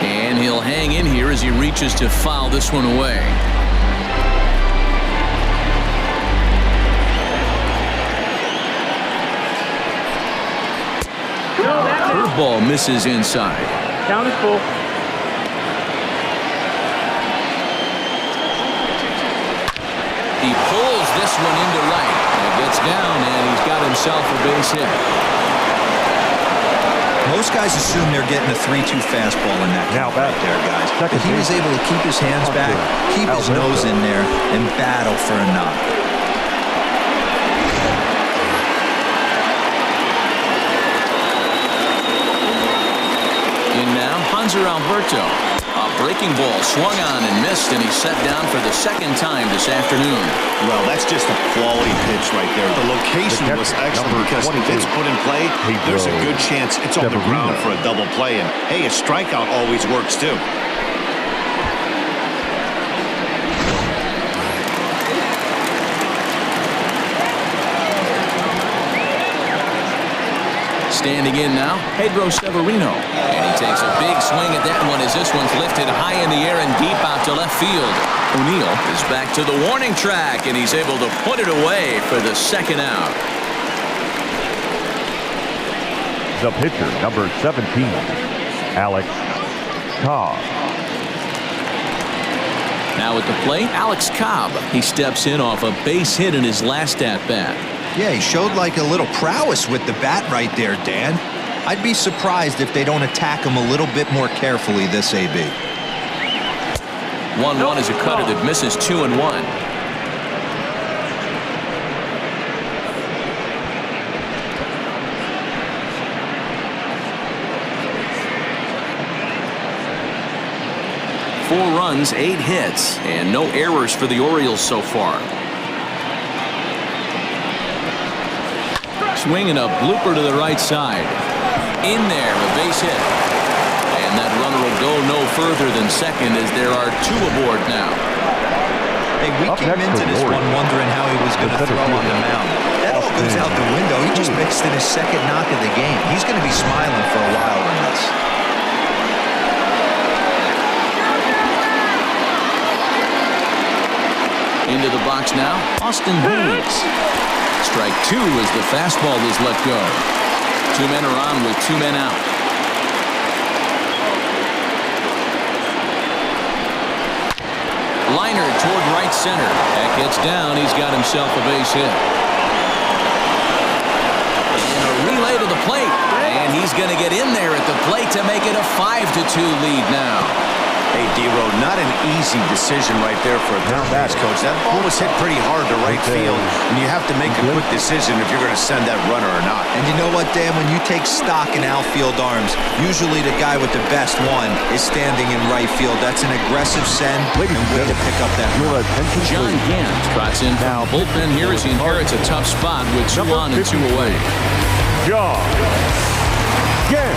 And he'll hang in here as he reaches to foul this one away. Curveball misses inside.
Count is full.
He pulls this one into right. It gets down, and he's got himself a base hit.
Most guys assume they're getting a 3-2 fastball in that count right there, guys. But he was able to keep his hands back, keep his nose in there, and battle for a knock.
In now, Hanser Alberto. A breaking ball swung on and missed, and he's set down for the 2nd time this afternoon.
Well, that's just a quality pitch right there. The location was excellent because if it's put in play, there's a good chance it's on the ground for a double play. And, hey, a strikeout always works, too.
Standing in now, Pedro Severino. And he takes a big swing at that one as this one's lifted high in the air and deep out to left field. O'Neill is back to the warning track, and he's able to put it away for the 2nd out.
The pitcher, number 17, Alex Cobb.
Now at the plate, Alex Cobb. He steps in off a base hit in his last at-bat.
Yeah, he showed like a little prowess with the bat right there, Dan. I'd be surprised if they don't attack him a little bit more carefully this AB.
1-1 is a cutter that misses 2-1. 4 runs, 8 hits, and no errors for the Orioles so far. Swinging a blooper to the right side. In there, a base hit. And that runner will go no further than second as there are 2 aboard now.
Hey, we came into this one wondering how he was going to throw on the mound. That all goes out the window. He just mixed in his second knock of the game. He's going to be smiling for a while in this.
Into the box now, Austin Hayes. Strike 2 as the fastball is let go. 2 men are on with 2 men out. Liner toward right center. That gets down. He's got himself a base hit. And a relay to the plate. And he's going to get in there at the plate to make it a 5-2 lead now.
Hey, D-Row, not an easy decision right there for a third base coach. That ball was hit pretty hard to right field, and you have to make a quick decision if you're going to send that runner or not.
And you know what, Dan? When you take stock in outfield arms, usually the guy with the best one is standing in right field. That's an aggressive send and way to pick up that run.
John Gant trots in from the bullpen here as he inherits a tough spot with 2 on and 2 away.
John Gant.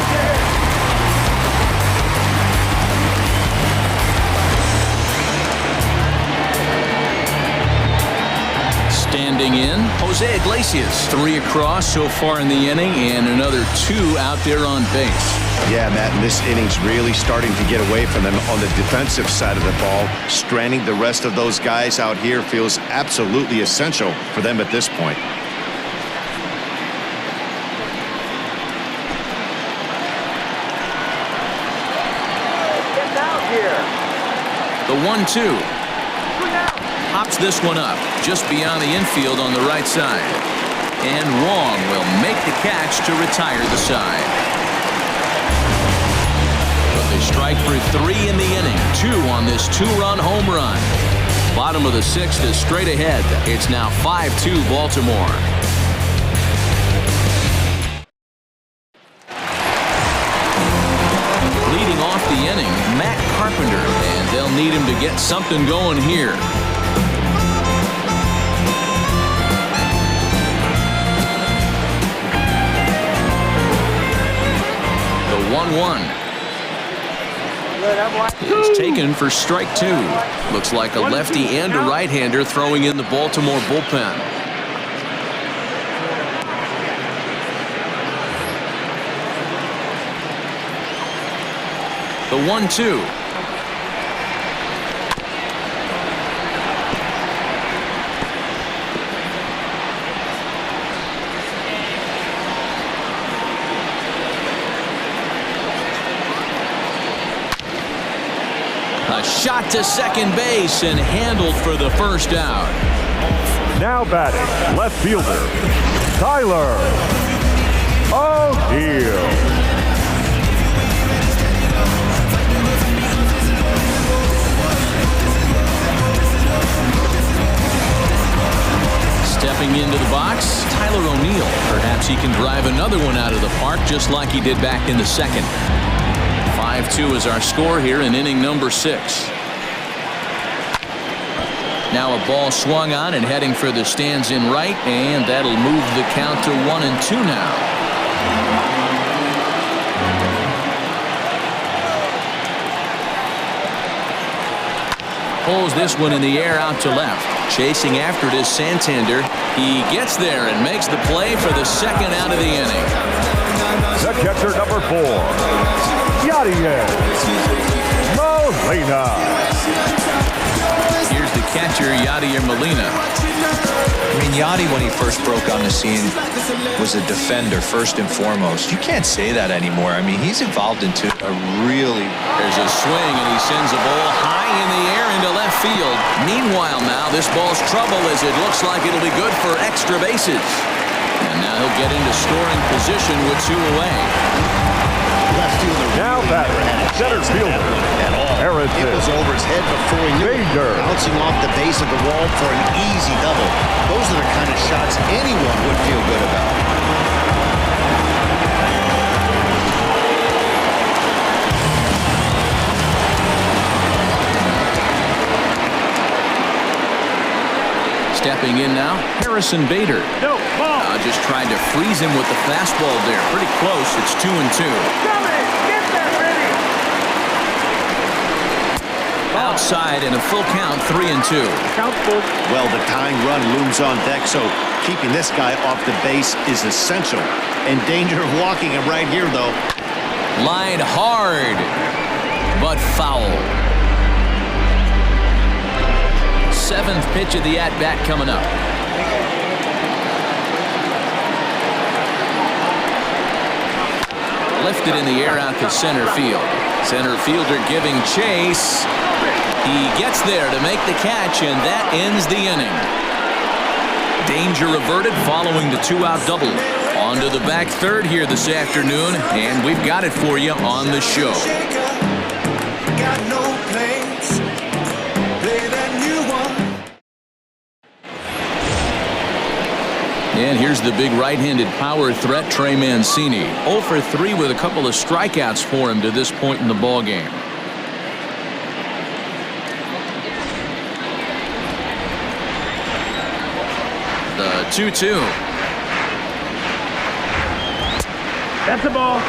Standing in, Jose Iglesias. 3 across so far in the inning and another 2 out there on base.
Yeah, Matt, and this inning's really starting to get away from them on the defensive side of the ball. Stranding the rest of those guys out here feels absolutely essential for them at this point.
Get out here.
The 1-2. Pops this one up just beyond the infield on the right side. And Wong will make the catch to retire the side. But they strike for 3 in the inning. 2 on this 2-run home run. Bottom of the 6th is straight ahead. It's now 5-2 Baltimore. Leading off the inning, Matt Carpenter, and they'll need him to get something going here. The 1-1 is taken for strike 2. Looks like a lefty and a right-hander throwing in the Baltimore bullpen. The 1-2. A shot to second base and handled for the first out.
Now batting, left fielder, Tyler O'Neill.
Stepping into the box, Tyler O'Neill. Perhaps he can drive another one out of the park just like he did back in the second. 5-2 is our score here in inning number 6. Now a ball swung on and heading for the stands in right, and that'll move the count to 1-2 now. Pulls this one in the air out to left. Chasing after it is Santander. He gets there and makes the play for the second out of the inning.
The catcher, number 4, Yadier Molina.
Here's the catcher, Yadier Molina.
I mean, Yadi, when he first broke on the scene, was a defender first and foremost. You can't say that anymore. I mean, he's evolved into a really...
There's a swing, and he sends a ball high in the air into left field. Meanwhile, now, this ball's trouble as it looks like it'll be good for extra bases. And now he'll get into scoring position with 2 away.
Left fielder
Now batting, center fielder, Harrison.
It was over his head before he knew it. Bouncing off the base of the wall for an easy double. Those are the kind of shots anyone would feel good about.
Stepping in now, Harrison Bader. Just tried to freeze him with the fastball there. Pretty close. It's 2-2. Outside and a full count, 3-2.
Well, the tying run looms on deck, so keeping this guy off the base is essential. In danger of walking him right here, though.
Line hard, but foul. Seventh pitch of the at-bat coming up. Lifted in the air out to center field. Center fielder giving chase. He gets there to make the catch, and that ends the inning. Danger averted following the two-out double. On to the back third here this afternoon, and we've got it for you on the show. And here's the big right-handed power threat, Trey Mancini. 0 for 3 with a couple of strikeouts for him to this point in the ballgame. The 2-2.
That's the ball.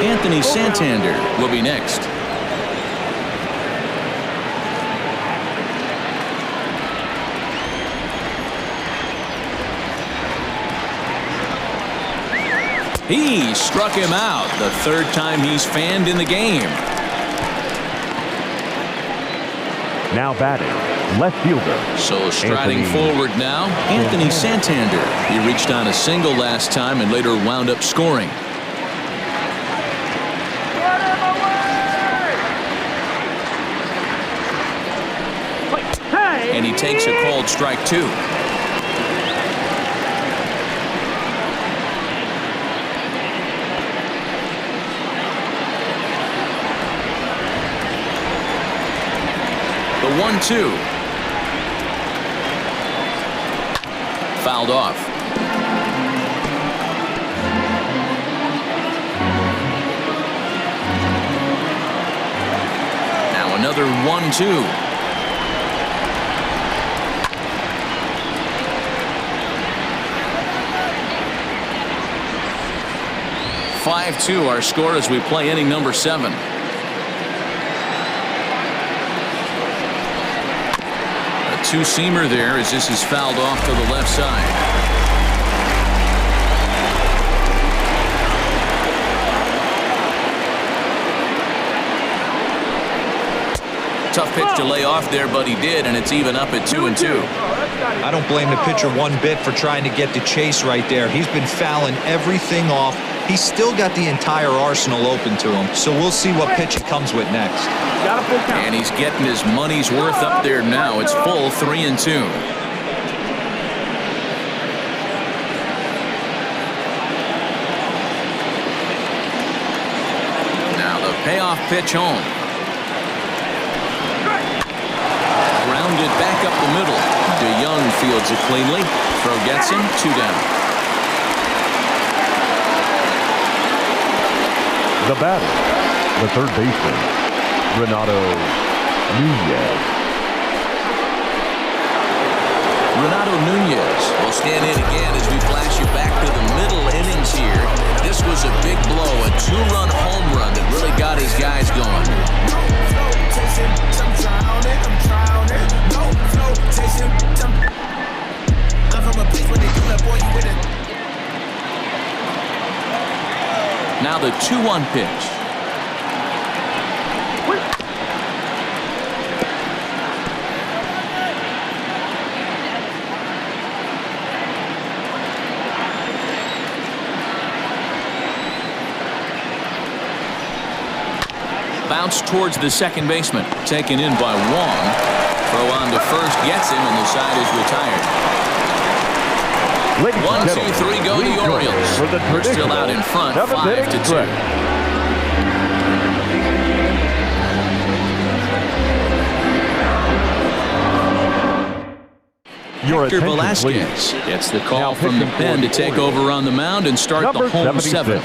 Anthony Santander will be next. He struck him out, the third time he's fanned in the game.
Now batting, left fielder.
So striding forward now, Anthony Santander. He reached on a single last time and later wound up scoring. And he takes a called strike two. The 1-2. Fouled off. Now another 1-2. (5-2) our score as we play inning number 7. Two-seamer there as this is fouled off to the left side. Tough pitch to lay off there, but he did, and it's even up at 2-2.
I don't blame the pitcher one bit for trying to get the chase right there. He's been fouling everything off. He's still got the entire arsenal open to him, so we'll see what pitch he comes with next.
And he's getting his money's worth up there now. It's full 3-2. Now the payoff pitch home. Grounded back up the middle. DeYoung fields it cleanly. Throw gets him, 2 down.
The batter, the third baseman, Renato Nunez.
Renato Nunez will stand in again as we flash you back to the middle innings here. This was a big blow, a 2-run home run that really got his guys going. Now the 2-1 pitch. Bounce towards the second baseman. Taken in by Wong. Throw on to first gets him, and the side is retired. 1, 2, 3 go the Orioles. They're still out in front, 5-2. Hector Velasquez gets the call from the pen to take over on the mound and start the home 7th.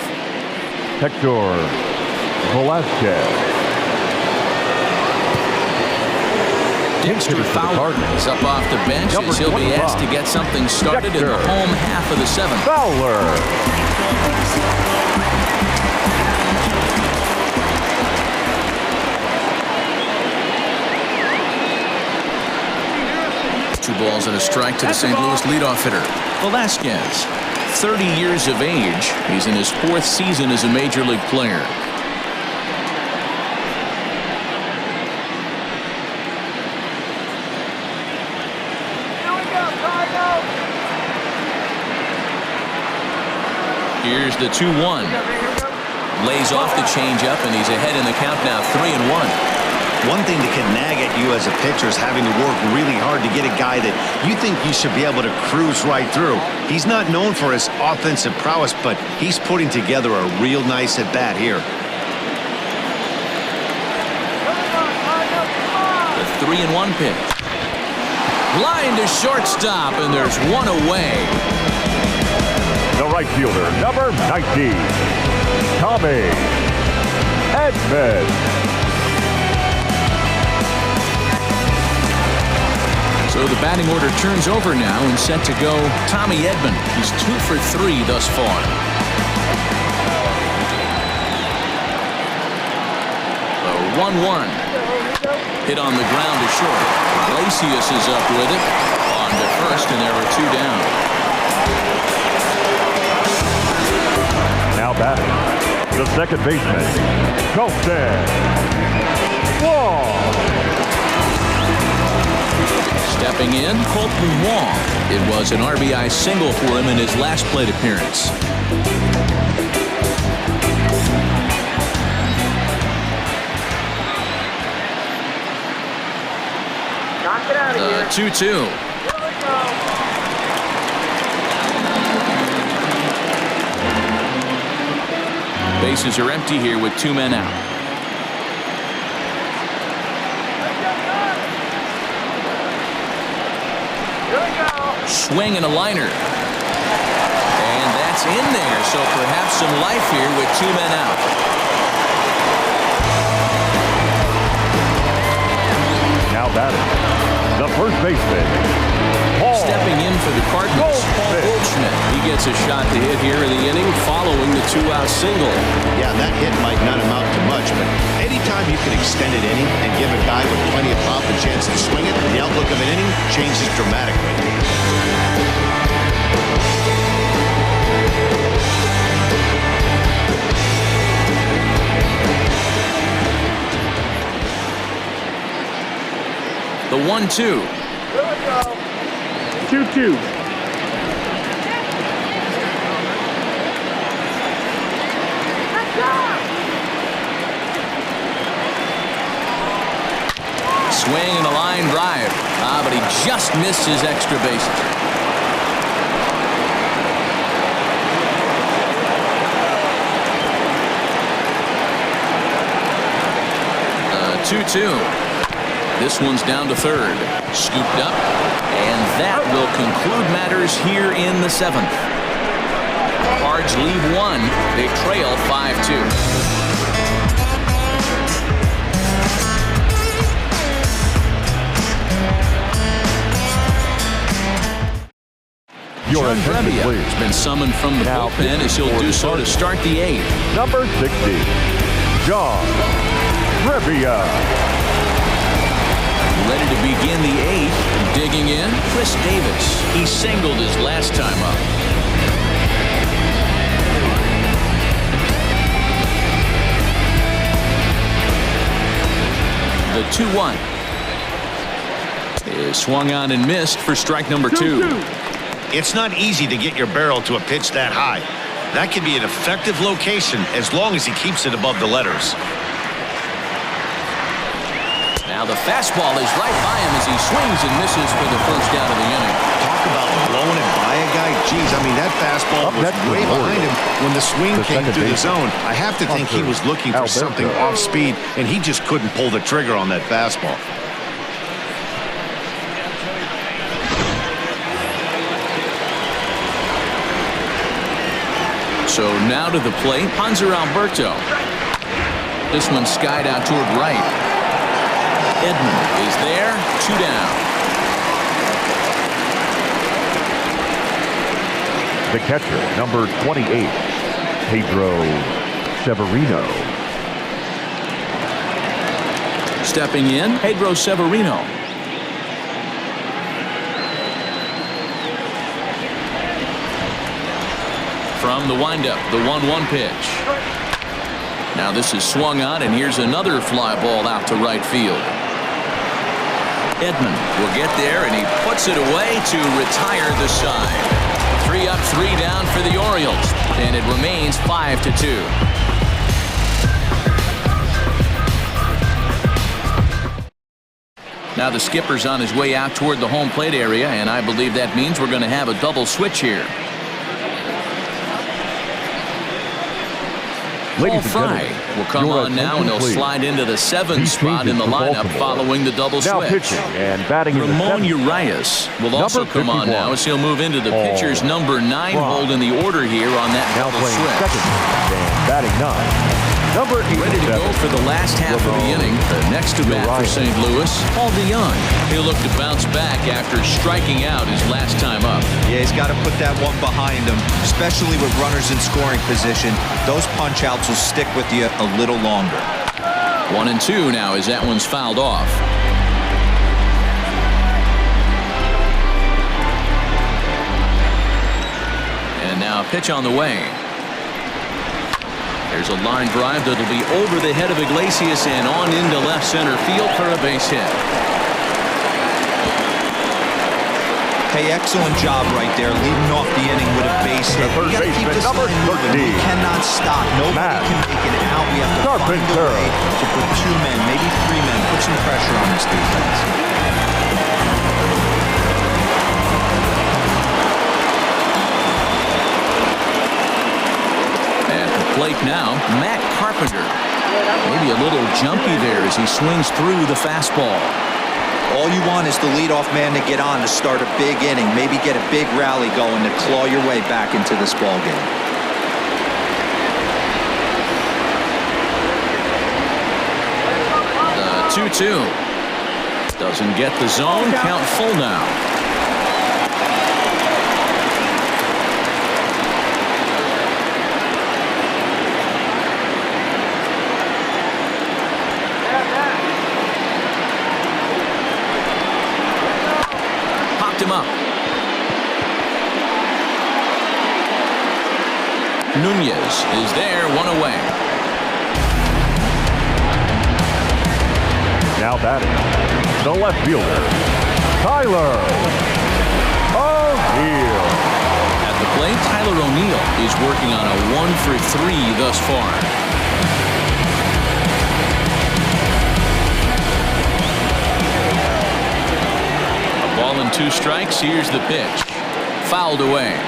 Hector Velasquez.
Dexter Fowler is up off the bench as he'll be asked to get something started in the home half of the 7th.
Fowler.
Two balls and a strike to the St. Louis leadoff hitter. Velasquez, 30 years of age. He's in his 4th season as a major league player. Here's the 2-1. Lays off the changeup, and he's ahead in the count now, 3-1.
One thing that can nag at you as a pitcher is having to work really hard to get a guy that you think you should be able to cruise right through. He's not known for his offensive prowess, but he's putting together a real nice at-bat here.
The 3-1 pitch. Line to shortstop, and there's one away.
The right fielder, number 19, Tommy Edman.
So the batting order turns over now and set to go Tommy Edman. He's 2 for 3 thus far. The 1-1. Hit on the ground to short. Iglesias is up with it. On to first, and there are 2 down.
Now batting, the second baseman, Colton Wong.
Stepping in, Colton Wong. It was an RBI single for him in his last plate appearance.
Knock it out of here.
2-2. Bases are empty here with 2 men out. Swing and a liner. And that's in there, so perhaps some life here with 2 men out.
Now batting, the first baseman, Paul.
Stepping in for the Cardinals, Paul Goldschmidt. He gets a shot to hit here in the inning following the 2-out single.
Yeah, that hit might not amount to much, but anytime you can extend an inning and give a guy with plenty of pop a chance to swing it, the outlook of an inning changes dramatically.
The 1-2.
2-2.
Swing and a line drive. But he just missed his extra bases. The 2-2. This one's down to third. Scooped up. And that will conclude matters here in the 7th. Cards leave 1. They trail 5-2.
Your
John
attention, please.
has been summoned from the
Now,
bullpen as he'll do so to start the 8th.
Number 60, John Brebbia.
Ready to begin the 8th. Digging in, Chris Davis. He singled his last time up. The 2-1 is swung on and missed for strike number 2.
It's not easy to get your barrel to a pitch that high. That can be an effective location as long as he keeps it above the letters.
Now the fastball is right by him as he swings and misses for the first out of the inning.
Talk about blowing it by a guy. Geez, I mean, that fastball was way behind him when the swing came through the zone. I have to think he was looking for something off speed, and he just couldn't pull the trigger on that fastball.
So now to the plate, Hanser Alberto. This one skied out toward right. Edman is there, 2 down.
The catcher, number 28, Pedro Severino.
Stepping in, Pedro Severino. From the windup, the 1-1 pitch. Now this is swung on, and here's another fly ball out to right field. Edman will get there, and he puts it away to retire the side. 3 up, 3 down for the Orioles, and it remains 5-2. Now the skipper's on his way out toward the home plate area, and I believe that means we're going to have a double switch here. Paul Fry will come on now, and he'll slide into the 7th spot in the lineup following the double switch.
Now pitching and batting in the 7th.
Ramon Urias will also come on now, as he'll move into the pitcher's number 9 hold in the order here on that
now
double switch.
Second and batting 9. Number 87.
Ready to go for the last half of the inning. Next to bat for St. Louis, Paul DeYoung. He'll look to bounce back after striking out his last time up.
Yeah, he's got to put that one behind him, especially with runners in scoring position. Those punch-outs will stick with you a little longer.
1-2 now as that one's fouled off. And now a pitch on the way. There's a line drive that'll be over the head of Iglesias and on into left center field for a base hit.
Hey, excellent job right there, leading off the inning with a base hit. We got to keep this line moving. We cannot stop. Nobody can make it out. We have to find a way to put 2 men, maybe 3 men, put some pressure on this defense.
Plate now, Matt Carpenter. Maybe a little jumpy there as he swings through the fastball.
All you want is the leadoff man to get on to start a big inning, maybe get a big rally going to claw your way back into this ball game.
The 2-2. Doesn't get the zone, count full now. Him up. Nunez is there, 1 away.
Now batting, the left fielder, Tyler O'Neill.
At the plate, Tyler O'Neill is working on a 1-for-3 thus far. Ball and 2 strikes. Here's the pitch. Fouled away.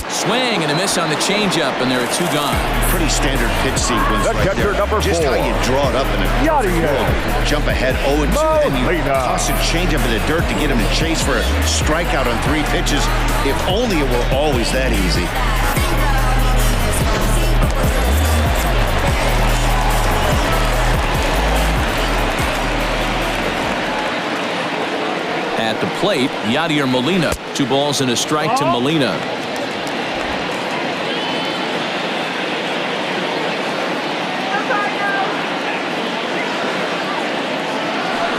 Swing and a miss on the changeup, and there are 2 gone.
Pretty standard pitch sequence right there. Just how you draw it up in a jump ahead 0-2, and you toss a changeup in the dirt to get him to chase for a strikeout on 3 pitches. If only it were always that easy.
At the plate, Yadier Molina. 2 balls and a strike to Molina.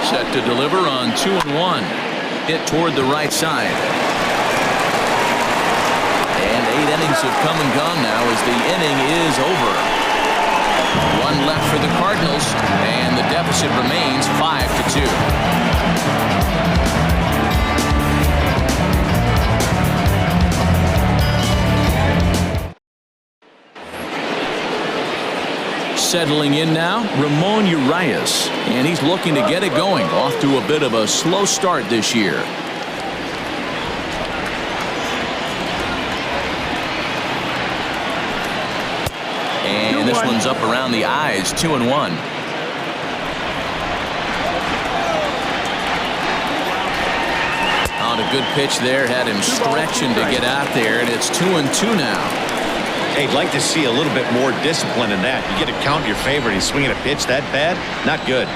Set to deliver on 2-1. Hit toward the right side. And 8 innings have come and gone now as the inning is over. 1 left for the Cardinals, and the deficit remains 5-2. Settling in now, Ramon Urias, and he's looking to get it going. Off to a bit of a slow start this year. And this one's up around the eyes, 2-1. On to good pitch there. Had him stretching to get out there, and it's 2-2 now.
Hey, I'd like to see a little bit more discipline in that. You get a count in your favor and he's swinging a pitch that bad? Not good.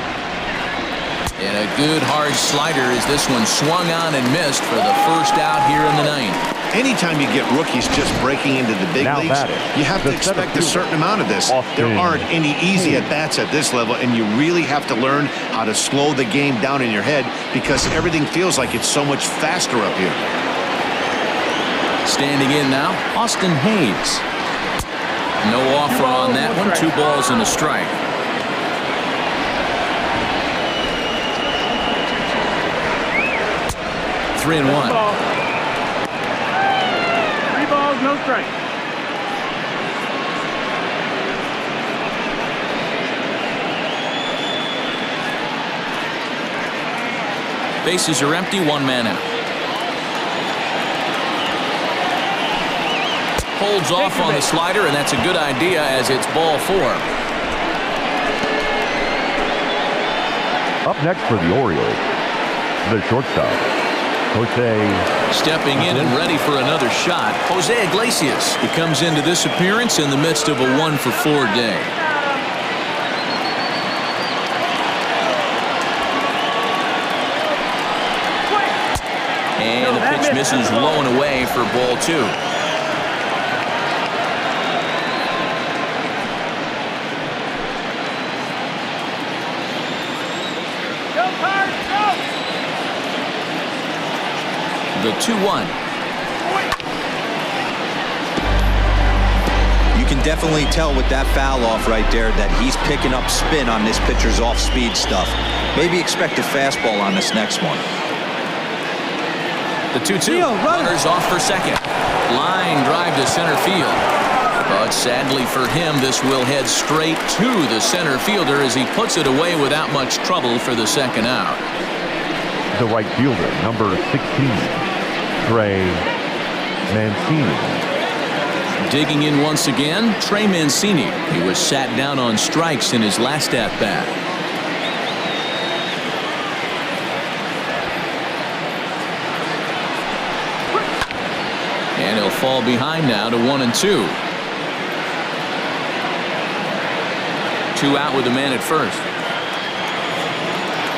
And a good hard slider as this one swung on and missed for the first out here in the ninth.
Anytime you get rookies just breaking into the big leagues, you have to expect a certain amount of this. There aren't any easy at-bats at this level, and you really have to learn how to slow the game down in your head because everything feels like it's so much faster up here.
Standing in now, Austin Hayes. No offer on that one. 2 balls and a strike. Three and one.
3 balls, no strike.
Bases are empty. 1 man out. Holds off on the slider, and that's a good idea as it's ball 4.
Up next for the Orioles, the shortstop, Jose.
Stepping in and ready for another shot, Jose Iglesias. He comes into this appearance in the midst of a 1-for-4 day. And the pitch misses low and away for ball 2. The 2-1.
You can definitely tell with that foul off right there that he's picking up spin on this pitcher's off-speed stuff. Maybe expect a fastball on this next one.
The 2-2. Runners off for second. Line drive to center field. But sadly for him, this will head straight to the center fielder as he puts it away without much trouble for the second out.
The right fielder, number 16, Trey Mancini.
Digging in once again, Trey Mancini. He was sat down on strikes in his last at-bat. And he'll fall behind now to 1-2. 2 out with a man at first.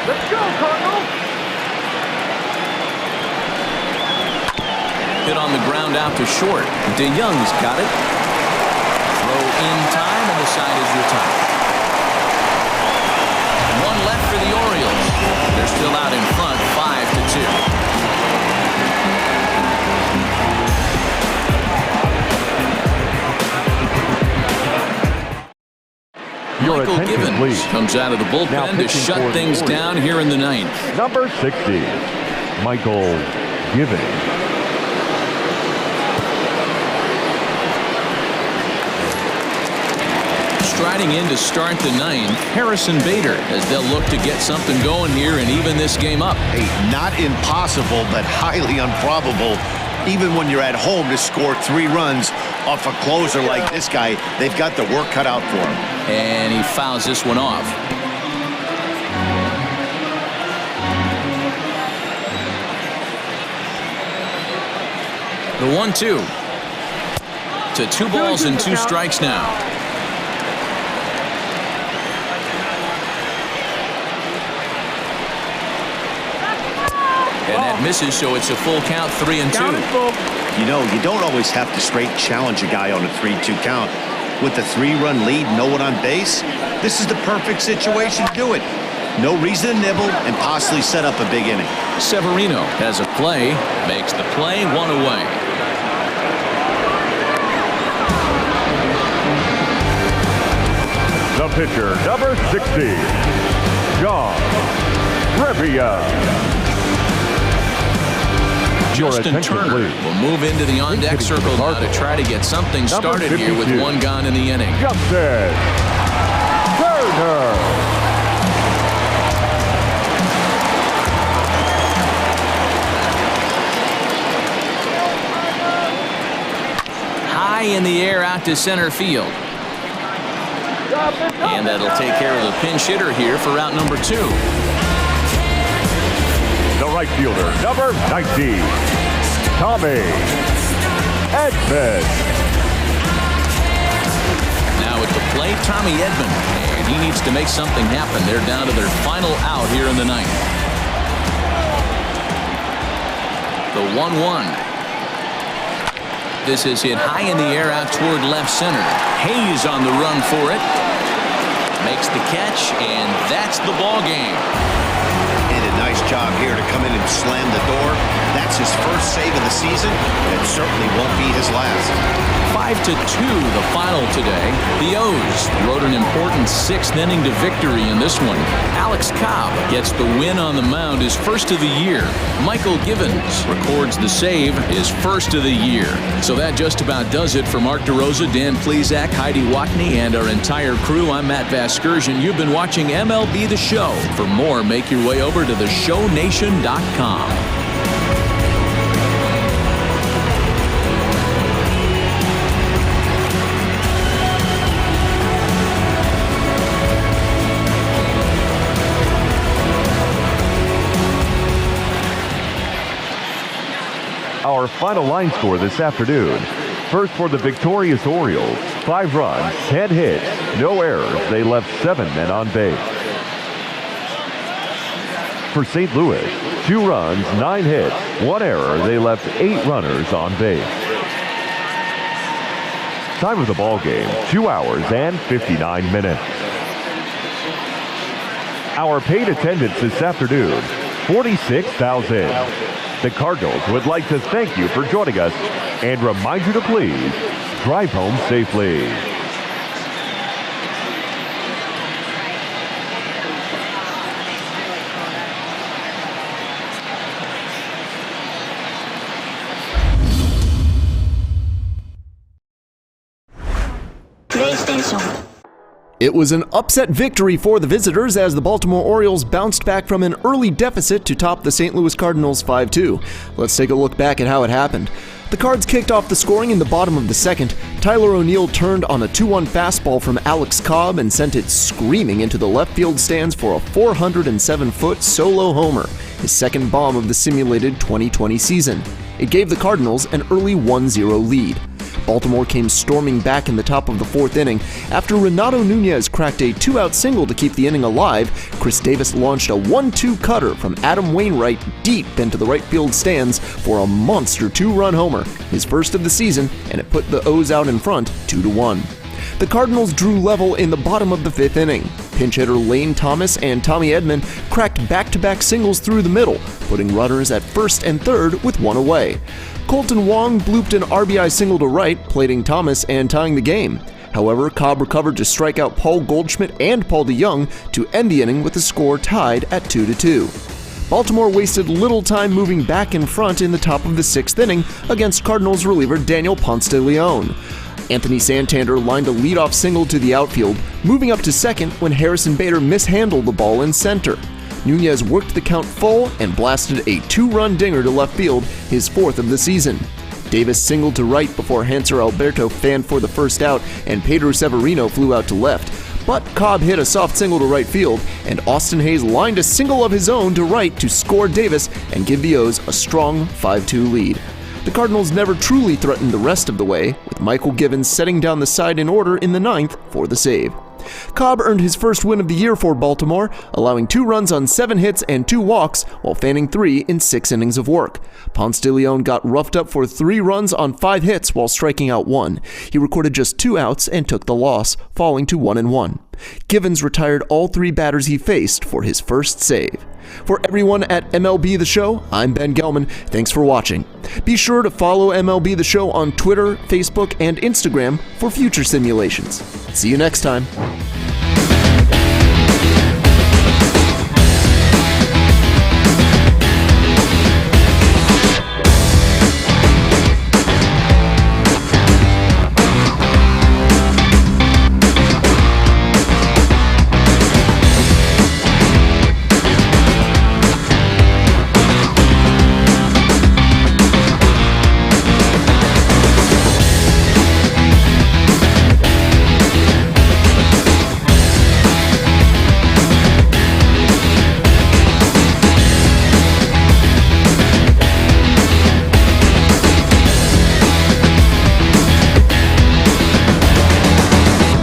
Let's go, Cardinals!
Hit on the ground out to short. DeYoung's got it. Throw in time, and the side is retired. 1 left for the Orioles. They're still out in front, 5-2. Michael Givens comes out of the bullpen to shut things down here in the ninth.
Number 60, Michael Givens.
Striding in to start the ninth, Harrison Bader, as they'll look to get something going here and even this game up.
Hey, not impossible, but highly improbable. Even when you're at home to score 3 runs off a closer like this guy, they've got the work cut out for him.
And he fouls this one off. The 1-2 to 2 balls and 2 strikes now. And that misses, so it's a full count, 3-2.
You know, you don't always have to straight challenge a guy on a 3-2 count. With the 3-run lead, no one on base, this is the perfect situation to do it. No reason to nibble and possibly set up a big inning.
Severino has a play, makes the play, 1 away.
The pitcher, number 60, John Revia.
Justin Turner will move into the on-deck circle now to try to get something started here with 1 gone in the inning.
Justin Turner.
High in the air out to center field. And that'll take care of the pinch hitter here for out number 2.
the right fielder, number 19, Tommy Edman.
Now at the plate, Tommy Edman, and he needs to make something happen. They're down to their final out here in the ninth. The 1-1. This is hit high in the air out toward left center. Hayes on the run for it. Makes the catch, and that's the ball game.
Did a nice job here to come in and slam the door. That's his first save of the season, and it certainly won't be his last.
5-2 the final today. The O's rode an important sixth inning to victory in this one. Alex Cobb gets the win on the mound, his first of the year. Michael Givens records the save, his first of the year. So that just about does it for Mark DeRosa, Dan Plesac, Heidi Watney, and our entire crew. I'm Matt Vasgersian. You've been watching MLB The Show. For more, make your way over to theshownation.com.
Our final line score this afternoon. First for the victorious Orioles, 5 runs, 10 hits, no errors. They left 7 men on base. For St. Louis, 2 runs, 9 hits, 1 error. They left 8 runners on base. Time of the ball game, 2 hours and 59 minutes. Our paid attendance this afternoon, 46,000. The Cardinals would like to thank you for joining us and remind you to please drive home safely.
PlayStation.
It was an upset victory for the visitors as the Baltimore Orioles bounced back from an early deficit to top the St. Louis Cardinals 5-2. Let's take a look back at how it happened. The Cards kicked off the scoring in the bottom of the second. Tyler O'Neill turned on a 2-1 fastball from Alex Cobb and sent it screaming into the left field stands for a 407-foot solo homer, his second bomb of the simulated 2020 season. It gave the Cardinals an early 1-0 lead. Baltimore came storming back in the top of the fourth inning. After Renato Nunez cracked a 2-out single to keep the inning alive, Chris Davis launched a 1-2 cutter from Adam Wainwright deep into the right field stands for a monster 2-run homer, his first of the season, and it put the O's out in front 2-1. The Cardinals drew level in the bottom of the fifth inning. Pinch hitter Lane Thomas and Tommy Edman cracked back-to-back singles through the middle, putting runners at first and third with 1 away. Colton Wong blooped an RBI single to right, plating Thomas and tying the game. However, Cobb recovered to strike out Paul Goldschmidt and Paul DeYoung to end the inning with the score tied at 2-2. Baltimore wasted little time moving back in front in the top of the sixth inning against Cardinals reliever Daniel Ponce de Leon. Anthony Santander lined a leadoff single to the outfield, moving up to second when Harrison Bader mishandled the ball in center. Nunez worked the count full and blasted a 2-run dinger to left field, his 4th of the season. Davis singled to right before Hanser Alberto fanned for the first out and Pedro Severino flew out to left. But Cobb hit a soft single to right field, and Austin Hayes lined a single of his own to right to score Davis and give the O's a strong 5-2 lead. The Cardinals never truly threatened the rest of the way, with Michael Givens setting down the side in order in the ninth for the save. Cobb earned his first win of the year for Baltimore, allowing 2 runs on 7 hits and 2 walks while fanning 3 in 6 innings of work. Ponce de Leon got roughed up for 3 runs on 5 hits while striking out 1. He recorded just 2 outs and took the loss, falling to 1-1. Givens retired all 3 batters he faced for his first save. For everyone at MLB The Show, I'm Ben Gelman. Thanks for watching. Be sure to follow MLB The Show on Twitter, Facebook, and Instagram for future simulations. See you next time.